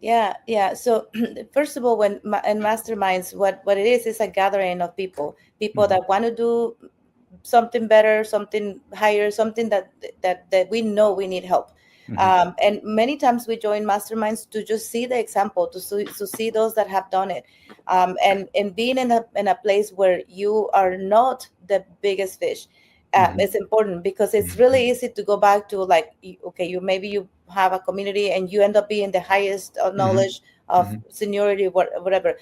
Yeah. So first of all, in masterminds, what it is a gathering of people Mhm, that want to do something better, something higher, something that we know we need help. mhm, And many times we join masterminds to just see the example, to see those that have done it, and being in a place where you are not the biggest fish. mhm, It's important because it's mhm, really easy to go back to, like, okay, you have a community and you end up being the highest of mhm, knowledge of mhm. seniority, whatever.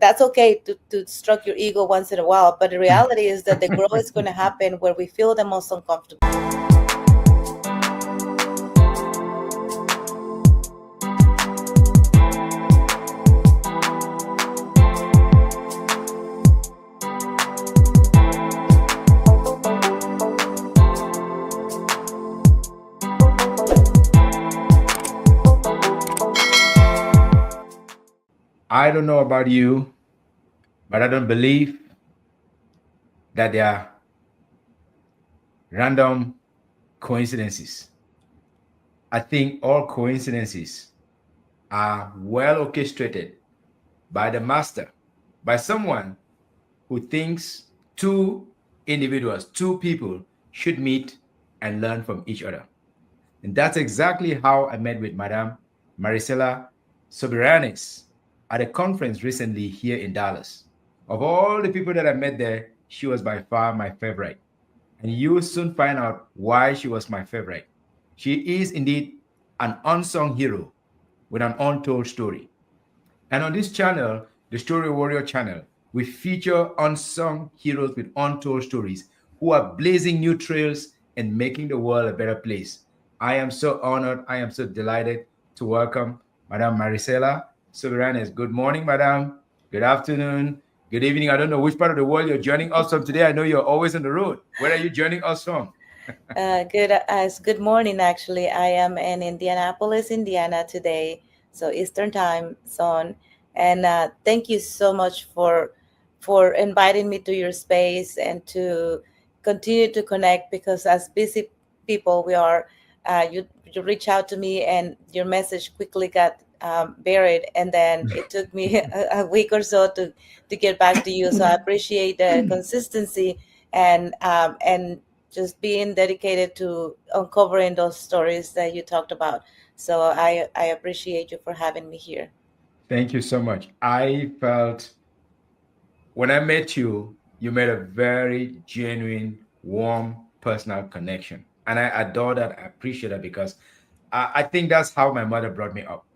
That's okay to stroke your ego once in a while, but the reality is that the growth is going to happen where we feel the most uncomfortable. I don't know about you, but I don't believe that there are random coincidences. I think all coincidences are well orchestrated by the master, by someone who thinks two people should meet and learn from each other. And that's exactly how I met with Madame Maricela Soberanes at a conference recently here in Dallas. Of all the people that I met there, she was by far my favorite. And you will soon find out why she was my favorite. She is indeed an unsung hero with an untold story. And on this channel, the Story Warrior channel, we feature unsung heroes with untold stories who are blazing new trails and making the world a better place. I am so honored, I am so delighted to welcome Madame Maricela Soberanes. Good morning, Madame. Good afternoon. Good evening. I don't know which part of the world you're joining us from today. I know you're always on the road. Where are you joining us from? Good morning. Actually, I am in Indianapolis, Indiana today, so Eastern time zone. And thank you so much for inviting me to your space and to continue to connect, because as busy people we are, you reach out to me and your message quickly got buried, and then it took me a week or so to get back to you. So I appreciate the consistency and just being dedicated to uncovering those stories that you talked about. So I appreciate you for having me here. Thank you so much. I felt when I met you, you made a very genuine, warm, personal connection. And I adore that. I appreciate that because I think that's how my mother brought me up.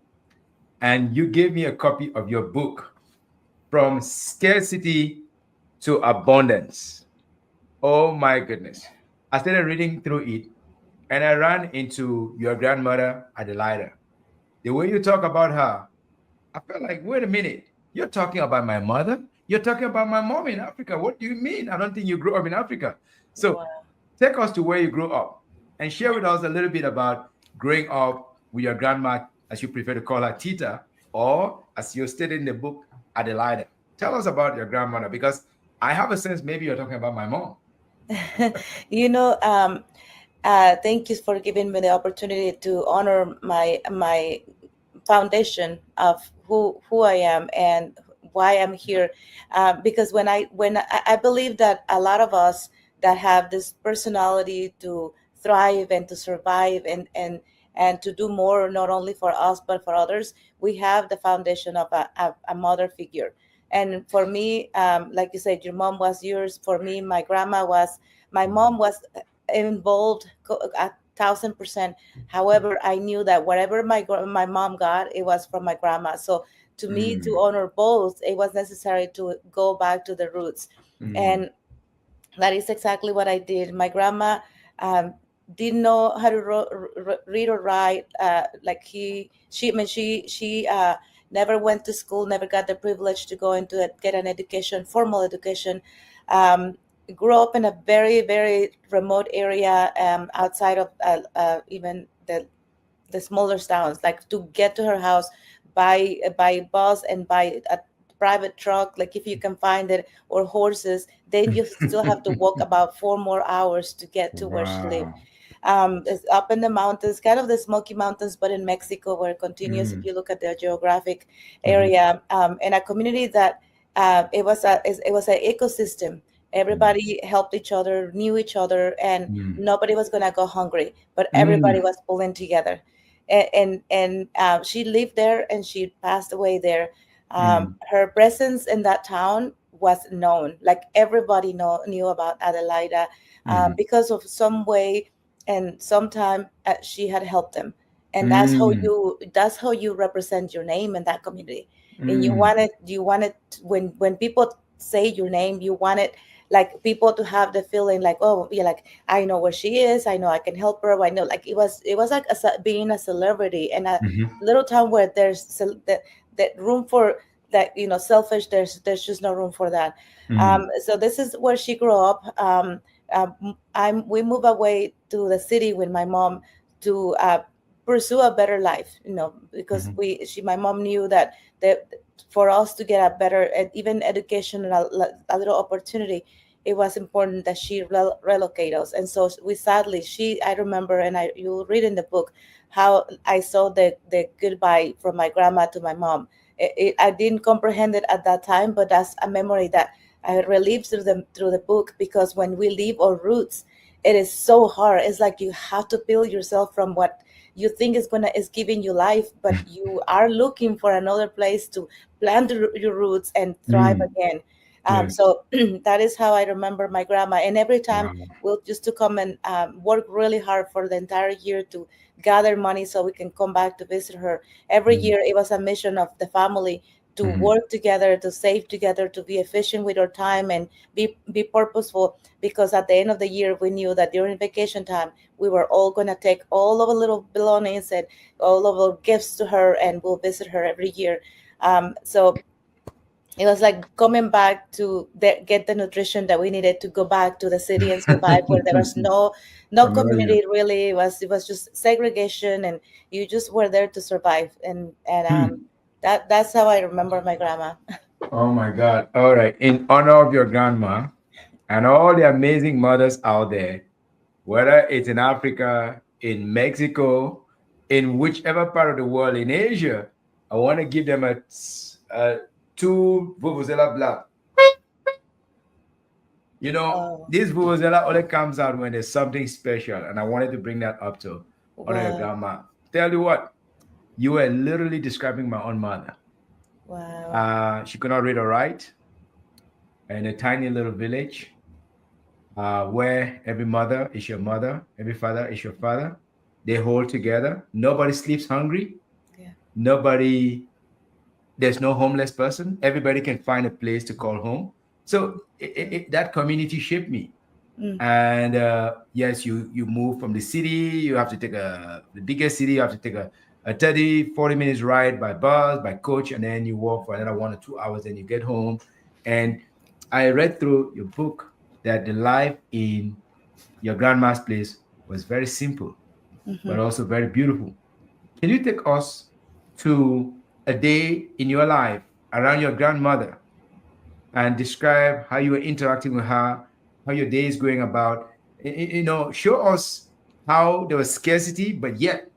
And you gave me a copy of your book, From Scarcity to Abundance. Oh my goodness. I started reading through it and I ran into your grandmother, Adelaida. The way you talk about her, I felt like, wait a minute, you're talking about my mother? You're talking about my mom in Africa. What do you mean? I don't think you grew up in Africa. So Wow. take us to where you grew up and share with us a little bit about growing up with your grandma, as you prefer to call her, Tita, or as you stated in the book, Adelaida. Tell us about your grandmother because I have a sense maybe you're talking about my mom. you know, thank you for giving me the opportunity to honor my foundation of who I am and why I'm here. Because when I believe that a lot of us that have this personality to thrive and to survive and to do more, not only for us but for others, we have the foundation of a mother figure. And for me, like you said, your mom was yours. For me, my grandma was. My mom was involved 1,000%. However, I knew that whatever my mom got, it was from my grandma. So to me, to Mm, honor both, it was necessary to go back to the roots, mm, and that is exactly what I did. My grandma um, didn't know how to read or write. Like she, I mean, she never went to school, never got the privilege to go into get an education, formal education. Um, Grew up in a very, very remote area, outside of even the smaller towns. Like, to get to her house by bus and by a private truck, like if you can find it, or horses, then you still have to walk mm. about 4 more hours to get to where she lived. Wow. It's up in the mountains, kind of the Smoky Mountains, but in Mexico, where it continues. If Mm. you look at the geographic Mhm. area, and a community that it was an ecosystem. Mm. Everybody helped each other, knew each other, and Mm. nobody was gonna go hungry. But everybody Mm. was pulling together. And she lived there, and she passed away there. Mm. Her presence in that town was known. Like everybody knew about Adelaida, Mhm. because of some way and sometime she had helped them. And Mm. that's how you represent your name in that community. And Mm. you wanted when people say your name, you wanted like people to have the feeling like, oh yeah, like I know where she is, I know I can help her, I know, like it was like being a celebrity in a Mhm. little town where there's that room for that, selfish, there's just no room for that. Mm. So this is where she grew up. We moved away to the city with my mom to pursue a better life, because Mhm. my mom knew that for us to get a better even education and a little opportunity, it was important that she relocate us. And so we sadly, I remember, and you'll read in the book how I saw the goodbye from my grandma to my mom. I didn't comprehend it at that time, but that's a memory that I relive through the book, because when we leave our roots, it is so hard. It's like you have to build yourself from what you think is giving you life, but you are looking for another place to plant your roots and thrive Mm. again. Yes. So that is how I remember my grandma. And every time Wow. we'll just to come and work really hard for the entire year to gather money so we can come back to visit her. Every Mm. year it was a mission of the family to Mhm. work together, to save together, to be efficient with our time and be purposeful. Because at the end of the year, we knew that during vacation time, we were all going to take all of our little belongings and all of our gifts to her, and we'll visit her every year. So it was like coming back to get the nutrition that we needed to go back to the city and survive, where there was no I know you. community really. It was just segregation, and you just were there to survive. And Hmm. that's how I remember my grandma. Oh my God. All right. In honor of your grandma and all the amazing mothers out there, whether it's in Africa, in Mexico, in whichever part of the world, in Asia, I want to give them a two Vuvuzela black. Oh, This Vuvuzela only comes out when there's something special, and I wanted to bring that up to honor your wow, grandma. Tell you what, you were literally describing my own mother. wow. She could not read or write in a tiny little village where every mother is your mother, every father is your father. They hold together. Nobody sleeps hungry. Yeah. Nobody, there's no homeless person. Everybody can find a place to call home. So that community shaped me. Mm, And yes, you move from the city. You have to take the biggest city. You have to take a 30, 40 minutes ride by bus, by coach, and then you walk for another 1 or 2 hours. Then you get home. And I read through your book that the life in your grandma's place was very simple, mm-hmm, but also very beautiful. Can you take us to a day in your life around your grandmother and describe how you were interacting with her, how your day is going about? Show us how there was scarcity, but yet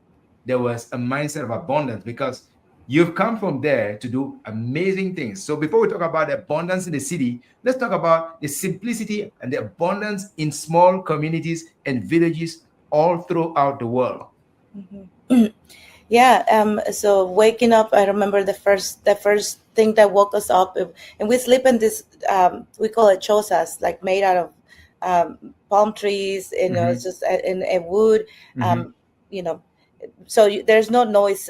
there was a mindset of abundance because you've come from there to do amazing things. So before we talk about the abundance in the city, let's talk about the simplicity and the abundance in small communities and villages all throughout the world. mm-hmm. Yeah. So waking up, I remember the first thing that woke us up, and we sleep in this. We call it chozas, like made out of palm trees. It's Mm-hmm. just in a wood. Mm-hmm. Um, you know, so there's no noise.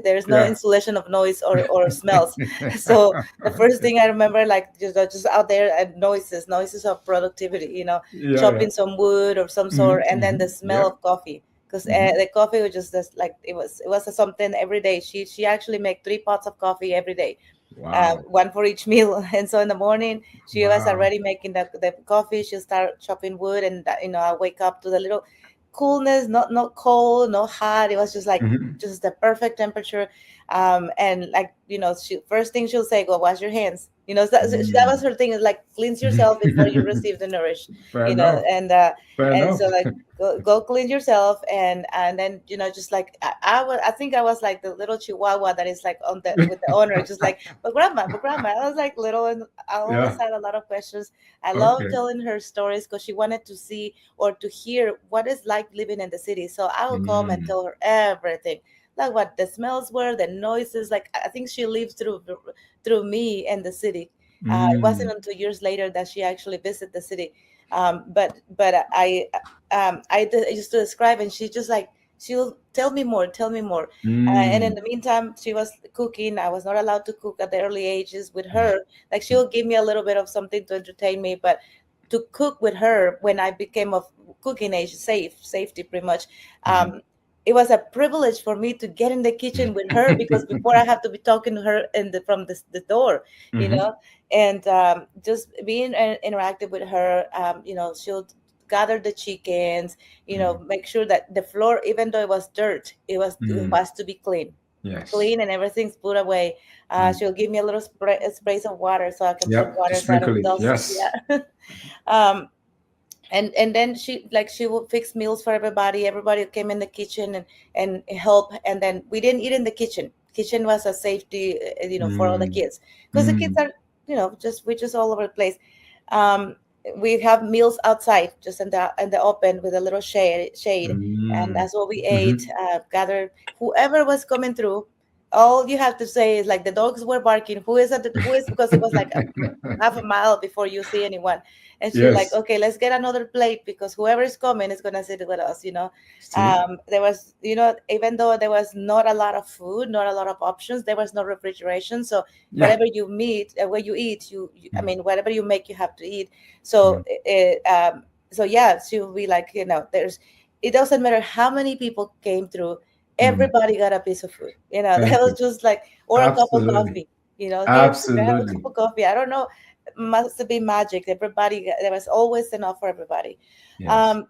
There's no Yeah. insulation of noise or smells. So the first thing I remember, like just out there, and noises of productivity. Yeah, yeah. Chopping some wood or some sort, Mm-hmm. and then Mm-hmm. the smell Yeah. of coffee, because Mm-hmm. the coffee was just like it was something every day. She actually make 3 pots of coffee every day, Wow. one for each meal. And so in the morning she was Wow. already making the coffee. She'll start chopping wood, and I wake up to the little coolness, not cold, not hot. It was just like Mm-hmm. just the perfect temperature. And like first thing she'll say, go wash your hands. That was Mm. her thing, is like, cleanse yourself before you receive the nourish. Fair enough. Fair And enough. so, like, go clean yourself. And then, just like, I think I was like the little chihuahua that is like on the with the owner, just like, but grandma, I was like little, and I always Yeah. had a lot of questions. I love Okay. telling her stories because she wanted to see or to hear what it's like living in the city. So I would come and Mm. tell her everything, like what the smells were, the noises. Like, I think she lived through me and the city. It wasn't Mm. until years later that she actually visited the city. But I used to describe, and she just like, she'll tell me more. And in Mm. the meantime, she was cooking. I was not allowed to cook at the early ages with her. Like, she'll give me a little bit of something to entertain me, but to cook with her when I became of cooking age, safety pretty much. Mhm. It was a privilege for me to get in the kitchen with her, because before I have to be talking to her from the door, you Mhm. know, and just being interactive with her. She'll gather the chickens, Mhm. make sure that the floor, even though it was dirt, it Mm. was to be clean, Yes. clean, and everything's put away. Mm. She'll give me a little sprays of water so I can put Yep. To water so I sprinkle don't it. dust. Yes. Yeah. um, and then she would fix meals for everybody. Everybody came in the kitchen and help. And then we didn't eat in the kitchen was a safety, for all the Mm. kids, because the kids Mm. are, just all over the place. um we have meals outside, just in the open, with a little shade. And Mm. that's what we ate. Mhm. Gathered whoever was coming through. All you have to say is, like, the dogs were barking, who is, because it was like half a mile before you see anyone. And she's like, Yes. okay, let's get another plate, because whoever is coming is gonna sit with us. See? There was, even though there was not a lot of food, not a lot of options, there was no refrigeration. So Yeah. whatever you meet, where you eat, I Mm. mean, whatever you make, you have to eat. Mm. So yeah, she will be like, it doesn't matter how many people came through, Mm. everybody got a piece of food. That Thank was you. just like, or a cup of Absolutely. coffee. Here, have a cup Absolutely. of coffee. I don't know, must be magic. There was always enough for everybody. Yes.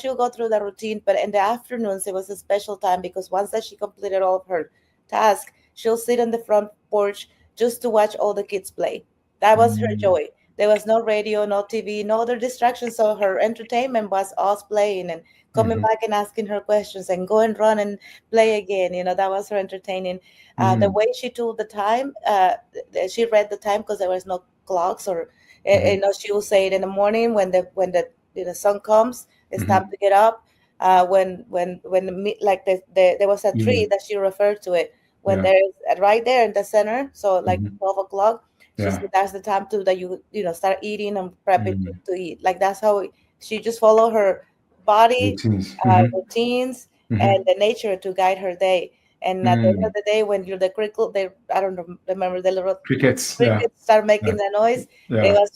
She'll go through the routine, but in the afternoons it was a special time, because once that she completed all of her task, she'll sit on the front porch just to watch all the kids play. That was her Mm. joy. There was no radio, no TV, no other distractions. So her entertainment was us playing and coming Mhm. back and asking her questions and go and run and play again. That was her entertaining. The Mm. way she told the time, she read the time, because there was no clocks, or Mhm. she will say it in the morning when the sun comes. It's time Mhm. to get up. When like there was a tree Evening. that she referred to it, when Yeah. there's right there in the center, so like Mhm. 12 o'clock. She Yeah. said that's the time to that start eating and prepping Mm. to eat. Like, that's how she just follow her body Routines. Mhm. routines and Mhm. the nature to guide her day. And at the end of Mm. the day, when you're the crickle, I don't remember the little Crickets. Yeah. crickets start Yeah. making the noise. It Yeah. was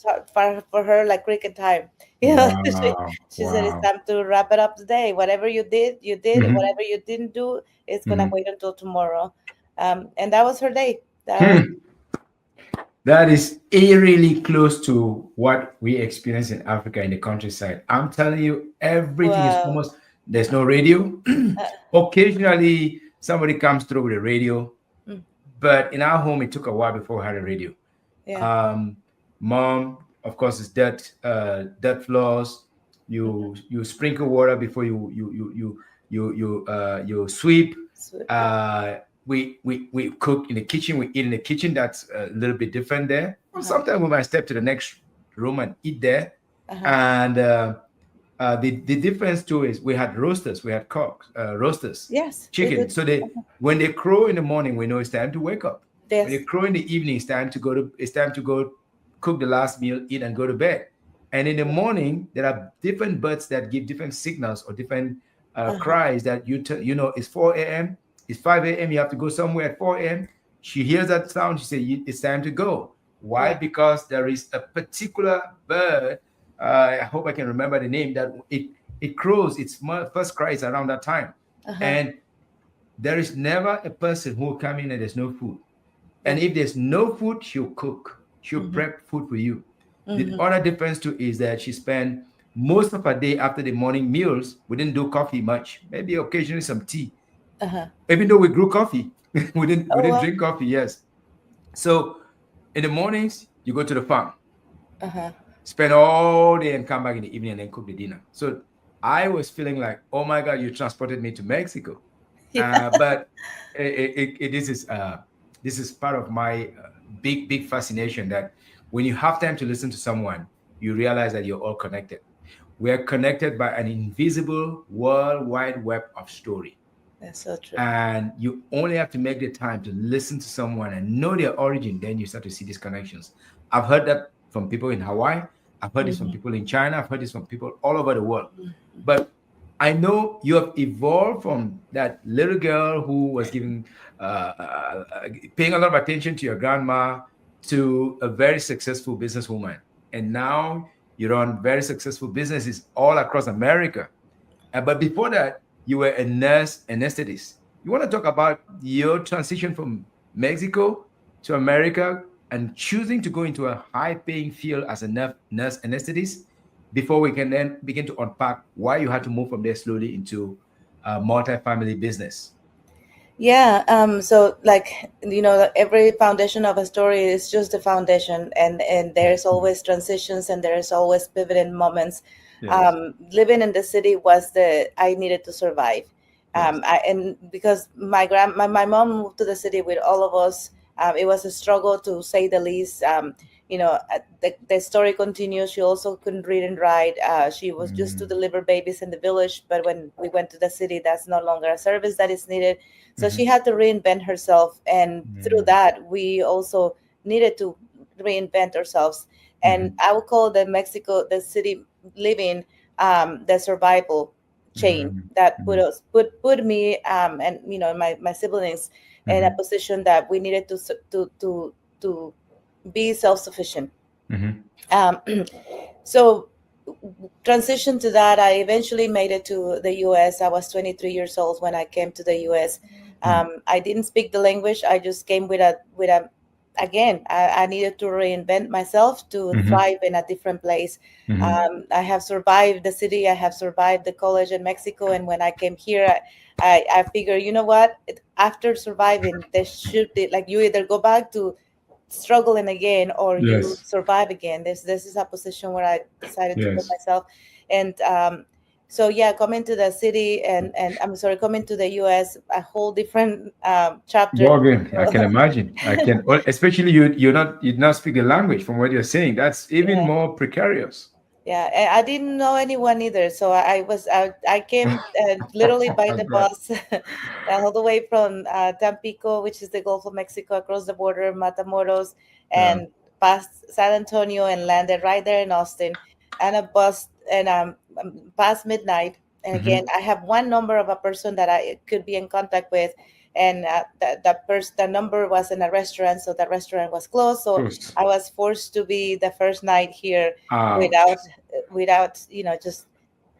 for her like cricket time. Wow. She said it's Wow. time to wrap it up today. Whatever you did, you did. Mhm. Whatever you didn't do, it's gonna Mhm. wait until tomorrow. And that was her day. That was. Hmm. That is eerily close to what we experience in Africa in the countryside. I'm telling you, everything is Wow. almost, there's no radio. Uh, Occasionally, somebody comes through with a radio, mm, but in our home, it took a while before we had a radio. yeah. Um, Mom, of course, is dirt floors. Mhm. You sprinkle water before you sweep. Yeah. Uh, we cook in the kitchen. We eat in the kitchen. That's a little bit different there. Or Uh-huh. sometimes we might step to the next room and eat there. Uh-huh. And the difference too is we had roasters, we had cooks, roasters, Yes, we chicken. did. So they when they crow in the morning, we know it's time to wake up. When they Yes. crow in the evening, it's time to go cook the last meal, eat and go to bed. And in the morning, there are different birds that give different signals or different Uh-huh. cries that it's 4 a.m., it's 5 a.m., you have to go somewhere at 4 a.m. She hears that sound, she says, it's time to go. Why? Yeah. Because there is a particular bird, I hope I can remember the name, that it crows, its first cry is around that time. Uh-huh. And there is never a person who will come in and there's no food. And Yeah. if there's no food, she'll cook. She'll Mm-hmm. prep food for you. The Mm-hmm. other difference too is that she spent most of her day after the morning meals. We didn't do coffee much, maybe occasionally some tea. Uh-huh. Even though we grew coffee, we Oh didn't well. drink coffee. Yes. So in the mornings you go to the farm, Uh-huh. spend all day and come back in the evening and then cook the dinner. So I was feeling like, oh my God, you transported me to Mexico. Yeah. But this is part of my big fascination that when you have time to listen to someone, you realize that you're all connected. We are connected by an invisible world wide web of story. That's so true. And you only have to make the time to listen to someone and know their origin, then you start to see these connections. I've heard that from people in Hawaii. I've heard this from Hmm. people in China. I've heard this from people all over the world. But I know you have evolved from that little girl who was giving paying a lot of attention to your grandma to a very successful businesswoman, and now you run very successful businesses all across America. But before that, you were a nurse anesthetist. You want to talk about your transition from Mexico to America and choosing to go into a high-paying field as a nurse anesthetist before we can then begin to unpack why you had to move from there slowly into a multi-family business. Yeah, so like every foundation of a story is just a foundation, and there's always transitions and there's always pivoting moments. Yes. Living in the city was the I needed to survive, Yes. and because my mom moved to the city with all of us, it was a struggle to say the least. The story continues. She also couldn't read and write. She was just to Mm-hmm. deliver babies in the village, but when we went to the city, that's no longer a service that is needed, so Mm-hmm. she had to reinvent herself. And through Mm-hmm. that, we also needed to reinvent ourselves. And Mm-hmm. I would call the city living, the survival chain that Mm-hmm. put me, and my siblings in a Mm-hmm. position that we needed to be self-sufficient. Mm-hmm. Um, so transition to that, I eventually made it to the US. I was 23 years old when I came to the US. I didn't speak the language. I just came with a again, I needed to reinvent myself to Mm-hmm. thrive in a different place. Mm-hmm. I have survived the city, I have survived the college in Mexico, and when I came here, I figure, you know what, after surviving, there should be, like, you either go back to struggling again or you Yes. survive again. This is a position where I decided to put Yes. myself. And so yeah, coming to the city, and I'm sorry, coming to the US, a whole different chapter. Morgan, I can imagine. I can, well, especially you do not speak the language from what you're saying. That's even Yeah. more precarious. Yeah, and I didn't know anyone either. So I came literally by Oh the God. bus all the way from Tampico, which is the Gulf of Mexico, across the border, Matamoros, Yeah. and past San Antonio, and landed right there in Austin, and a bus, and past midnight. And Mm-hmm. again, I have one number of a person that I could be in contact with, and the number was in a restaurant, so the restaurant was closed. So Close. I was forced to be the first night here Ouch. without just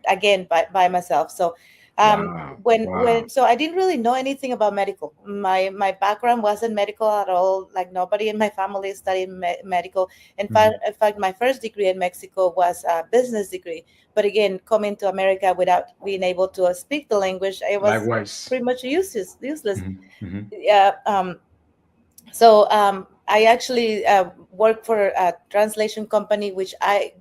again by myself. So Wow. when Wow. so I didn't really know anything about medical. My background wasn't medical at all. Like, nobody in my family studied medical. Mm-hmm. In fact, my first degree in Mexico was a business degree. But again, coming to America without being able to speak the language, it was Likewise. pretty much useless. Mm-hmm. Mm-hmm. Yeah. So I actually work for a translation company, which I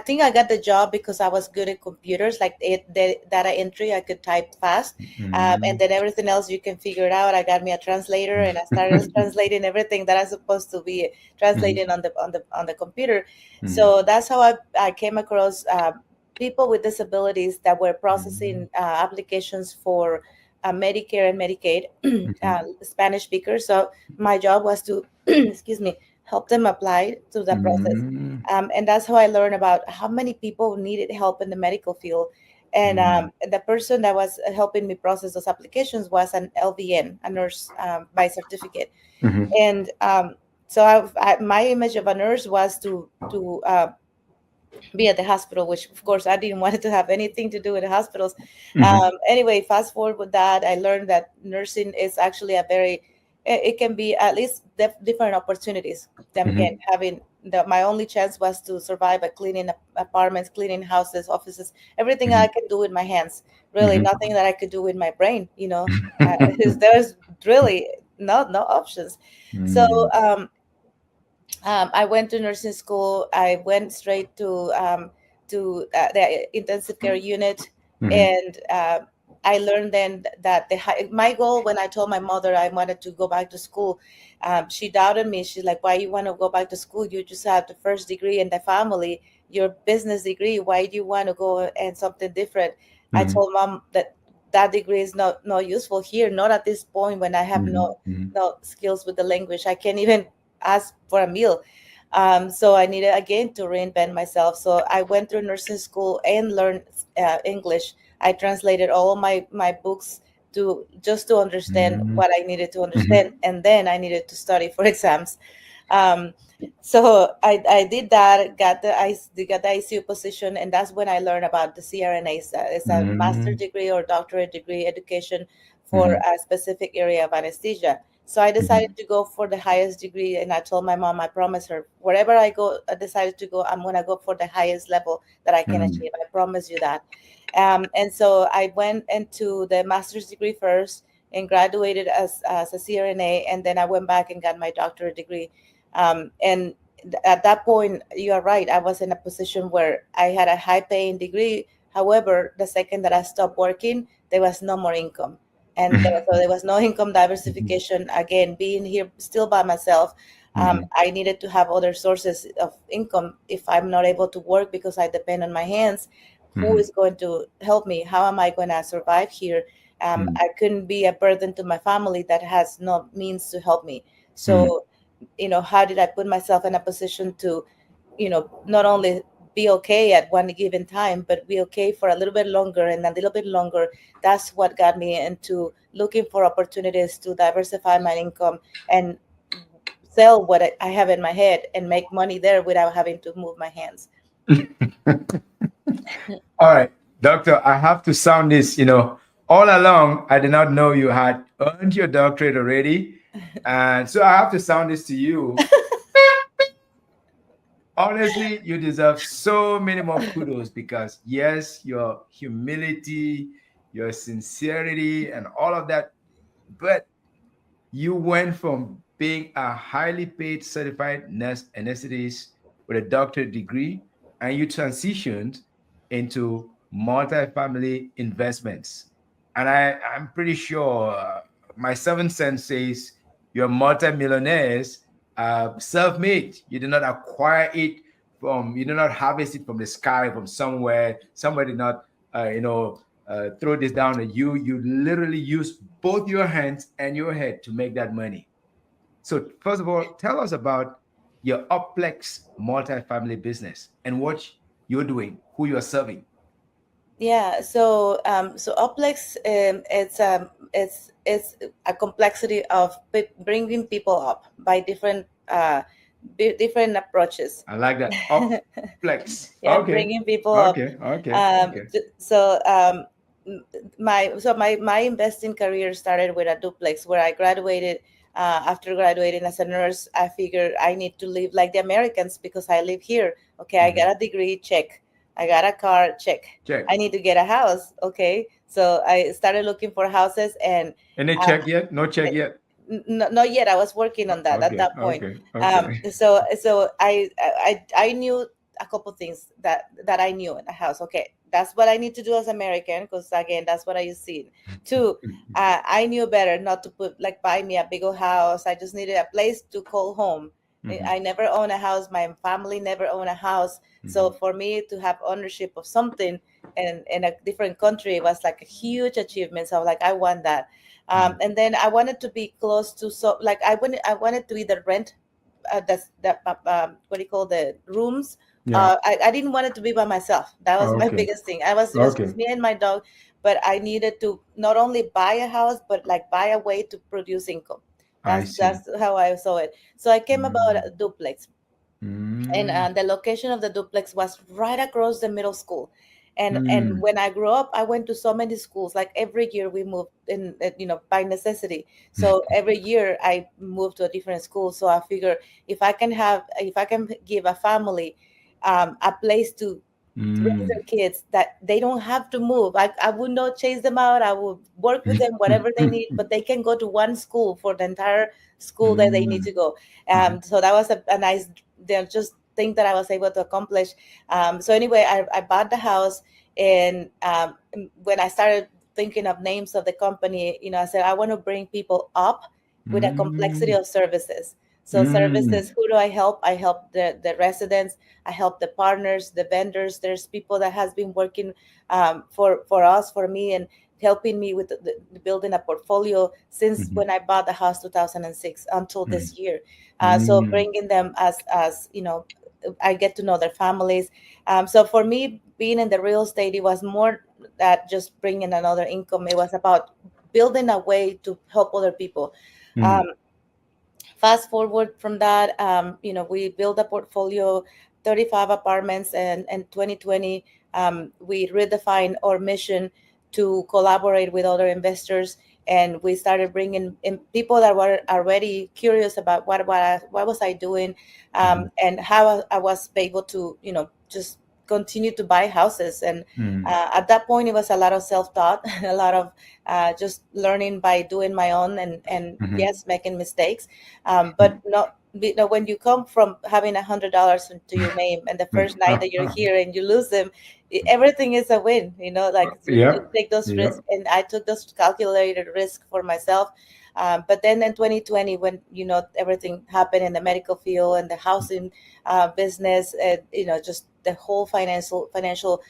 think I got the job because I was good at computers, like the data entry. I could type fast, and then everything else you can figure it out. I got me a translator, and I started translating everything that I supposed to be translating Mm-hmm. on the computer. Mm-hmm. So that's how I came across people with disabilities that were Mm-hmm. processing applications for Medicare and Medicaid, Spanish speakers. So my job was to, excuse me, help them apply to the process. Mm-hmm. And that's how I learned about how many people needed help in the medical field. And the person that was helping me process those applications was an LVN, a nurse by certificate. Mm-hmm. And so my image of a nurse was to be at the hospital, which of course I didn't want it to have anything to do with the hospitals. Mm-hmm. Anyway, fast forward with that, I learned that nursing is actually it can be at least different opportunities than again Mm-hmm. having my only chance was to survive by cleaning apartments, cleaning houses, offices, everything I Mhm. could do with my hands. Really, Mhm. nothing that I could do with my brain. There's really no options. So Mm. I went to nursing school. I went straight to the intensive care unit, Mhm. and I learned then that my goal when I told my mother I wanted to go back to school, she doubted me. She's like, "Why you want to go back to school? You just have the first degree in the family, your business degree. Why do you want to go and something different?" I Mhm. told mom that that degree is not useful here, not at this point when I have Mhm. Mhm. no skills with the language. I can't even ask for a meal. So I needed again to reinvent myself. So I went through nursing school and learned English. I translated all my books to just to understand Mhm. what I needed to Mhm. understand, and then I needed to study for exams. Um, so I did that, got the ICU position, and that's when I learned about the CRNAs. It's a master's Mhm. degree or doctorate degree education for Mhm. a specific area of anesthesia. So I decided Mhm. to go for the highest degree, and I told my mom, I promised her, wherever I go, I decided to go, I'm gonna go for the highest level that I can Mhm. achieve. I promise you that. And so I went into the master's degree first and graduated as a CRNA, and then I went back and got my doctorate degree. And at that point, you are right. I was in a position where I had a high paying degree. However, the second that I stopped working, there was no more income. And so there was no income Mhm. diversification. Again, being here still by myself, Mhm. I needed to have other sources of income if I'm not able to work because I depend on my hands. Who Mhm. is going to help me? How am I going to survive here? Mhm. I couldn't be a burden to my family that has no means to help me. Mhm. So how did I put myself in a position to not only be okay at one given time, but be okay for a little bit longer and a little bit longer. That's what got me into looking for opportunities to diversify my income and sell what I have in my head and make money there without having to move my hands. All right, doctor, I have to sound this. All along, I did not know you had earned your doctorate already. And so I have to sound this to you. Honestly, you deserve so many more kudos because, yes, your humility, your sincerity, and all of that. But you went from being a highly paid certified nurse anesthetist with a doctorate degree, and you transitioned into multifamily investments. And I'm pretty sure my 7 cents says you're multimillionaires, self-made. You did not acquire it you did not harvest it from the sky, from somewhere. Somebody did not, throw this down at you. You literally use both your hands and your head to make that money. So, first of all, tell us about your Uplex multifamily business and what you're doing, who you're serving. Yeah, so Oplex, it's a complexity of bringing people up by different approaches. I like that. Uplex. Yeah, Okay. bringing people up. Okay. Okay. Okay. M- my investing career started with a duplex where I graduated. After graduating as a nurse, I figured I need to live like the Americans because I live here. Okay, I Mhm. got a degree, check. I got a car, check. I Check. need to get a house. Okay, so I started looking for houses, and Any uh, check yet? No check yet. not yet. I was working on that at Okay. that point. Okay. Okay. So I knew a couple things that I knew in the house. Okay, that's what I need to do as American because again, that's what I see. Two, I knew better not to put like buy me a big old house. I just needed a place to call home. I Mhm. never own a house. My family never own a house. So Mhm. for me to have ownership of something in a different country was like a huge achievement. So like I want that. Mhm. And then I wanted to be close to like I wanted to either rent what do you call the rooms. Yeah. I didn't want it to be by myself. That was my Okay. biggest thing. It was Okay. just me and my dog, but I needed to not only buy a house but like buy a way to produce income. I That's see. how I saw it. So I came about Mm. a duplex, and Mm. the location of the duplex was right across the middle school. And when I grew up, I went to so many schools. Like every year we moved in, by necessity. So every year I moved to a different school. So I figure if I can give a family a place to raise their kids, that they don't have to move. I would not chase them out. I will work with them whatever they need, but they can go to one school for the entire school that they need to go. So that was a nice, just thing that I was able to accomplish. So anyway, I bought the house, and when I started thinking of names of the company, I said I want to bring people up with a complexity of services. So services, who do I help? I help the residents. I help the partners, the vendors. There's people that has been working for us, for me, and helping me with the building a portfolio since when I bought the house 2006 until this year. So bringing them as I get to know their families. So for me, being in the real estate, it was more that just bringing another income. It was about building a way to help other people. Um, Fast forward from that, we built a portfolio, 35 apartments, and in 2020, we redefined our mission to collaborate with other investors, and we started bringing in people that were already curious about what was I doing, and how I was able to, just continue to buy houses. And at that point, it was a lot of self-taught, a lot of just learning by doing my own, and yes, making mistakes. But not, when you come from having $100 to your name, and the first night that you're here and you lose them, everything is a win. Like you take those risks, and I took those calculated risks for myself. But then in 2020, when everything happened in the medical field and the housing business, and just the whole financial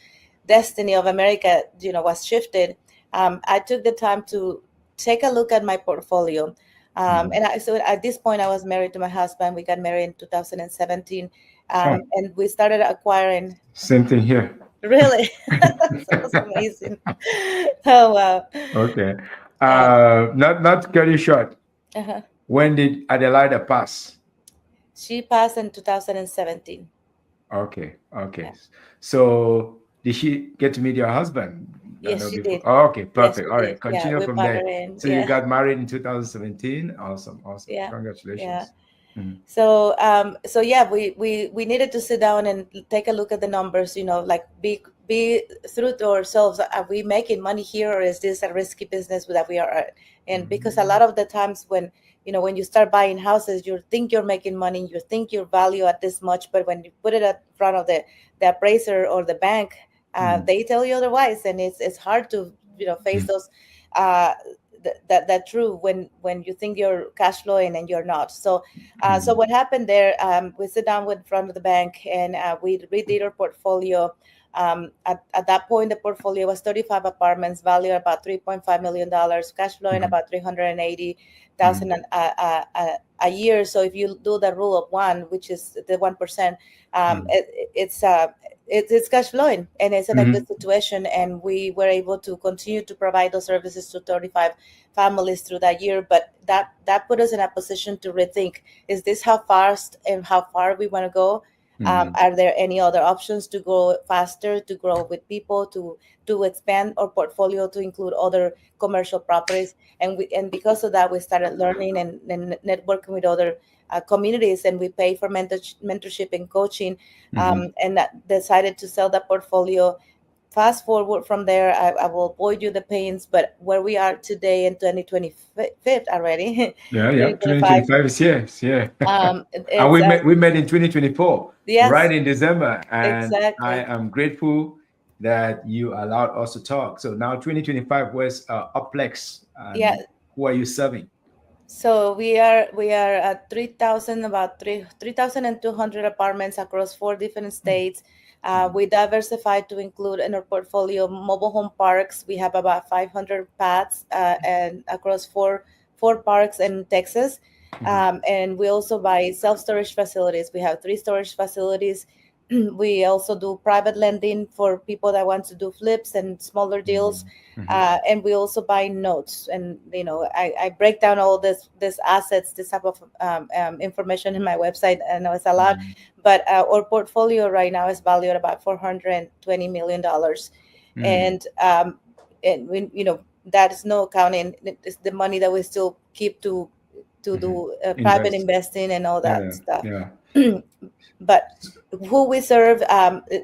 destiny of America, was shifted. I took the time to take a look at my portfolio. So at this point, I was married to my husband. We got married in 2017, and we started acquiring. Same thing here. Really, that's amazing. Oh wow. Okay. Uh, Not to cut you short. uh-huh. When did Adelaida pass? She passed in 2017. Okay. Okay. Yeah. So did she get to meet your husband? Yes, No, she before. did. Oh, okay. Yes, Perfect. she All did. right. Yeah, Continue we from brought her there. in. So you Yeah, got married in 2017. Awesome. Awesome. yeah, yeah. Congratulations. Mhm. So yeah, we needed to sit down and take a look at the numbers. Like be through to ourselves. Are we making money here, or is this a risky business that we are at? And because a lot of the times when you start buying houses, you think you're making money, you think your value at this much, but when you put it at front of the appraiser or the bank, they tell you otherwise, and it's hard to face those. Uh, that true when you think you're cash flowing and you're not. So what happened there? We sit down with front of the bank, and we redid our portfolio. At that point, the portfolio was 35 apartments, valued about $3.5 million, cash flowing about 380,000 a year. So if you do the rule of one, which is the 1%, it's cash flowing, and it's in a good situation. And we were able to continue to provide those services to 35 families through that year. But that put us in a position to rethink: is this how fast and how far we want to go? Are there any other options to go faster, to grow with people, to expand our portfolio to include other commercial properties? And because of that, we started learning and networking with other communities, and we pay for mentorship and coaching, and that decided to sell that portfolio. Fast forward from there, I will avoid you the pains, but where we are today in 2025 already, Yeah. 2025, 2025 is here. Yeah. And it's we met in 2024, right yes, in December. And I exactly. am grateful that you allowed us to talk. So now 2025 was Uplex. Yeah. And who are you serving? So we are at 3,000, about 3,200 apartments across 4 different states. We diversified to include in our portfolio mobile home parks. We have about 500 pads, and across four parks in Texas. And we also buy self storage facilities. We have 3 storage facilities. We also do private lending for people that want to do flips and smaller deals. And we also buy notes. And I break down all this assets, this type of information in my website. I know it's a lot, but our portfolio right now is valued at about $420 million. Mm. And when that is no accounting. It's the money that we still keep to Hmm. do private Invest. investing and all that Yeah, stuff. yeah, But who we serve,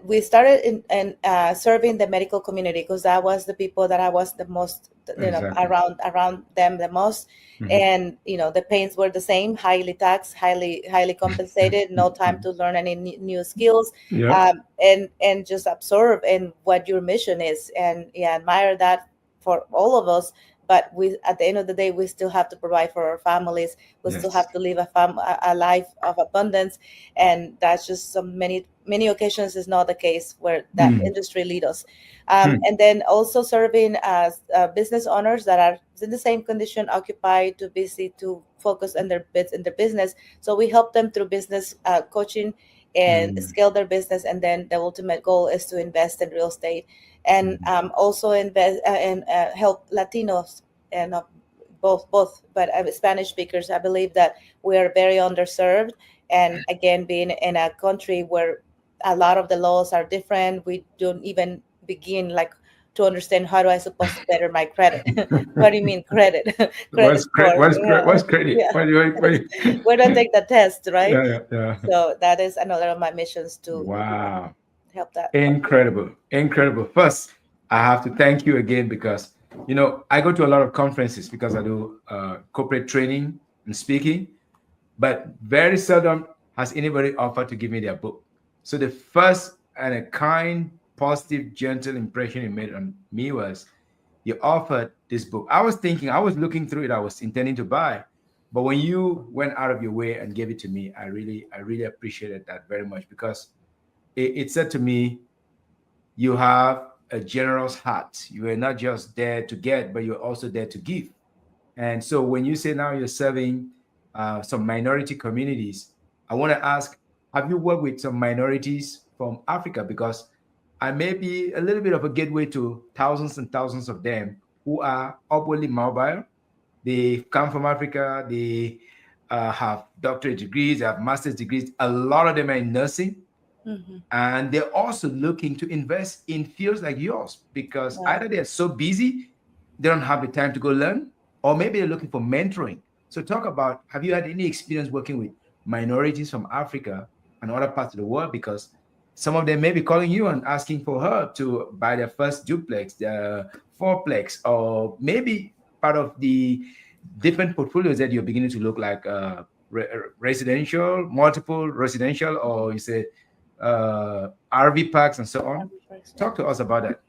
we started in serving the medical community because that was the people that I was the most, exactly. around them the most. Hmm. And the pains were the same: highly taxed, highly compensated, no time to learn any new skills, Yep. and just absorb and what your mission is. And yeah, admire that for all of us. But we, at the end of the day, we still have to provide for our families. We still Yes. have to live a life of abundance. And that's just some many occasions is not the case where that Mm. industry lead us. Mm. And then also serving as business owners that are in the same condition, occupied, too busy to focus on their bits in their business. So we help them through business coaching and Mm. scale their business. And then the ultimate goal is to invest in real estate, and Mm. also invest and help Latinos and both, but Spanish speakers. I believe that we are very underserved. And again, being in a country where a lot of the laws are different, we don't even begin like to understand how do I supposed to better my credit. What do you mean credit? Credit score? What's credit? Yeah. What Where do I take the test, right? yeah, yeah, yeah. So that is another of my missions to Wow. help that. Incredible. Incredible. First, I have to thank you again because, I go to a lot of conferences because I do corporate training and speaking, but very seldom has anybody offered to give me their book. So the first and a kind, positive, gentle impression you made on me was you offered this book. I was looking through it, I was intending to buy. But when you went out of your way and gave it to me, I really appreciated that very much because it said to me, you have a generous heart. You are not just there to get, but you're also there to give. And so when you say now you're serving some minority communities, I want to ask, have you worked with some minorities from Africa? Because I may be a little bit of a gateway to thousands and thousands of them who are upwardly mobile. They come from Africa. They have doctorate degrees, they have master's degrees. A lot of them are in nursing, Hmm. and they're also looking to invest in fields like yours because Yeah. either they're so busy they don't have the time to go learn, or maybe they're looking for mentoring. So talk about, have you had any experience working with minorities from Africa and other parts of the world? Because some of them may be calling you and asking for help to buy their first duplex, their fourplex, or maybe part of the different portfolios that you're beginning to look like residential, multiple residential, or you say RV parks and so on. Yeah. Talk to us about that.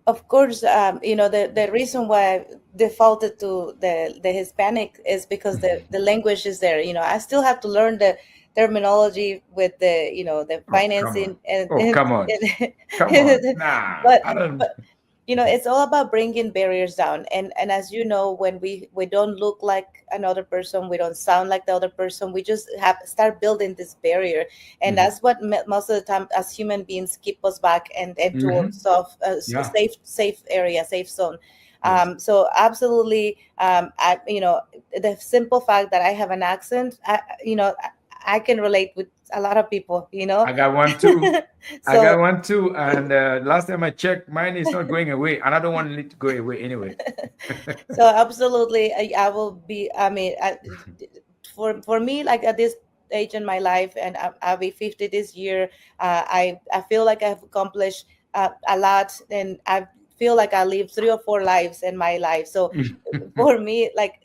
Of course, the reason why I defaulted to the Hispanic is because the language is there. I still have to learn the terminology with the Oh, come on. financing and, Oh, and, come on. Come on. and Nah, but I don't. but it's all about bringing barriers down. And as you know, when we don't look like another person, we don't sound like the other person, we just have start building this barrier. And Mhm. that's what most of the time as human beings keep us back and Mhm. towards soft Yeah. safe area, safe zone. Yes. So absolutely, the simple fact that I have an accent, I can relate with a lot of people. I got one too. I So got one too. And last time I checked, mine is not going away. And I don't want it to go away anyway. so absolutely, I will be. I mean, for me, like at this age in my life, and I'll be 50 this year. I feel like I've accomplished a lot, and I feel like I lived 3 or 4 lives in my life. So for me, like,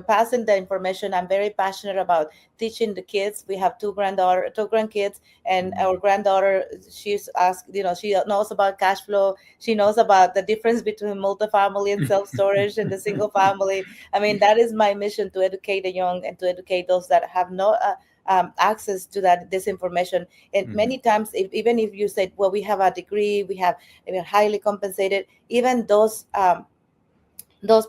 passing the information, I'm very passionate about teaching the kids. We have two grandkids, and our granddaughter, she's asked, she knows about cash flow. She knows about the difference between multifamily and self-storage and the single family. I mean, that is my mission, to educate the young and to educate those that have no access to this information. And Mhm. many times, even if you said, well, we have a degree, we're highly compensated, even those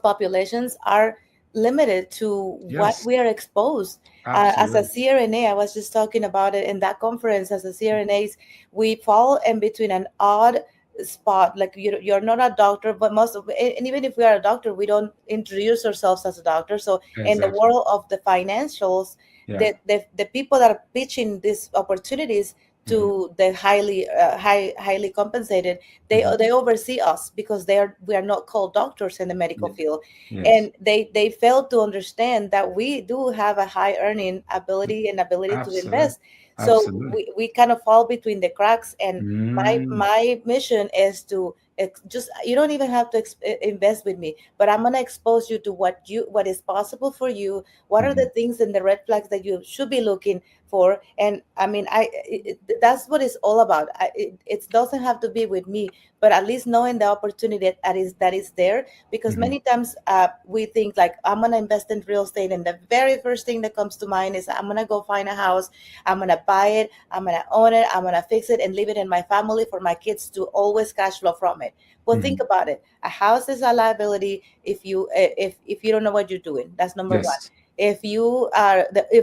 populations are limited to what Yes, we are exposed. As a absolutely. CRNA, I was just talking about it in that conference. As a CRNAs, we fall in between an odd spot. Like, you're not a doctor, but and even if we are a doctor, we don't introduce ourselves as a doctor. So in the Exactly. world of the financials, Yeah. the people that are pitching these opportunities Mm-hmm. to the highly compensated. Mm-hmm. They oversee us because we are not called doctors in the medical Yeah. field, Yes. and they fail to understand that we do have a high earning ability and ability to Absolutely. invest. So Absolutely. we kind of fall between the cracks, and Mm. my mission is to just, you don't even have to invest with me, but I'm going to expose you to what is possible for you, what are Mm-hmm. the things and the red flags that you should be looking for. And I mean, that's what it's all about. It doesn't have to be with me, but at least knowing the opportunity that is there, because Mm-hmm. many times we think like, I'm going to invest in real estate, and the very first thing that comes to mind is, I'm going to go find a house, I'm going to buy it, I'm going to own it, I'm going to fix it and leave it in my family for my kids to always cash flow from it. Well, think Mm-hmm. about it. A house is a liability if you don't know what you're doing. That's number one. Yes. If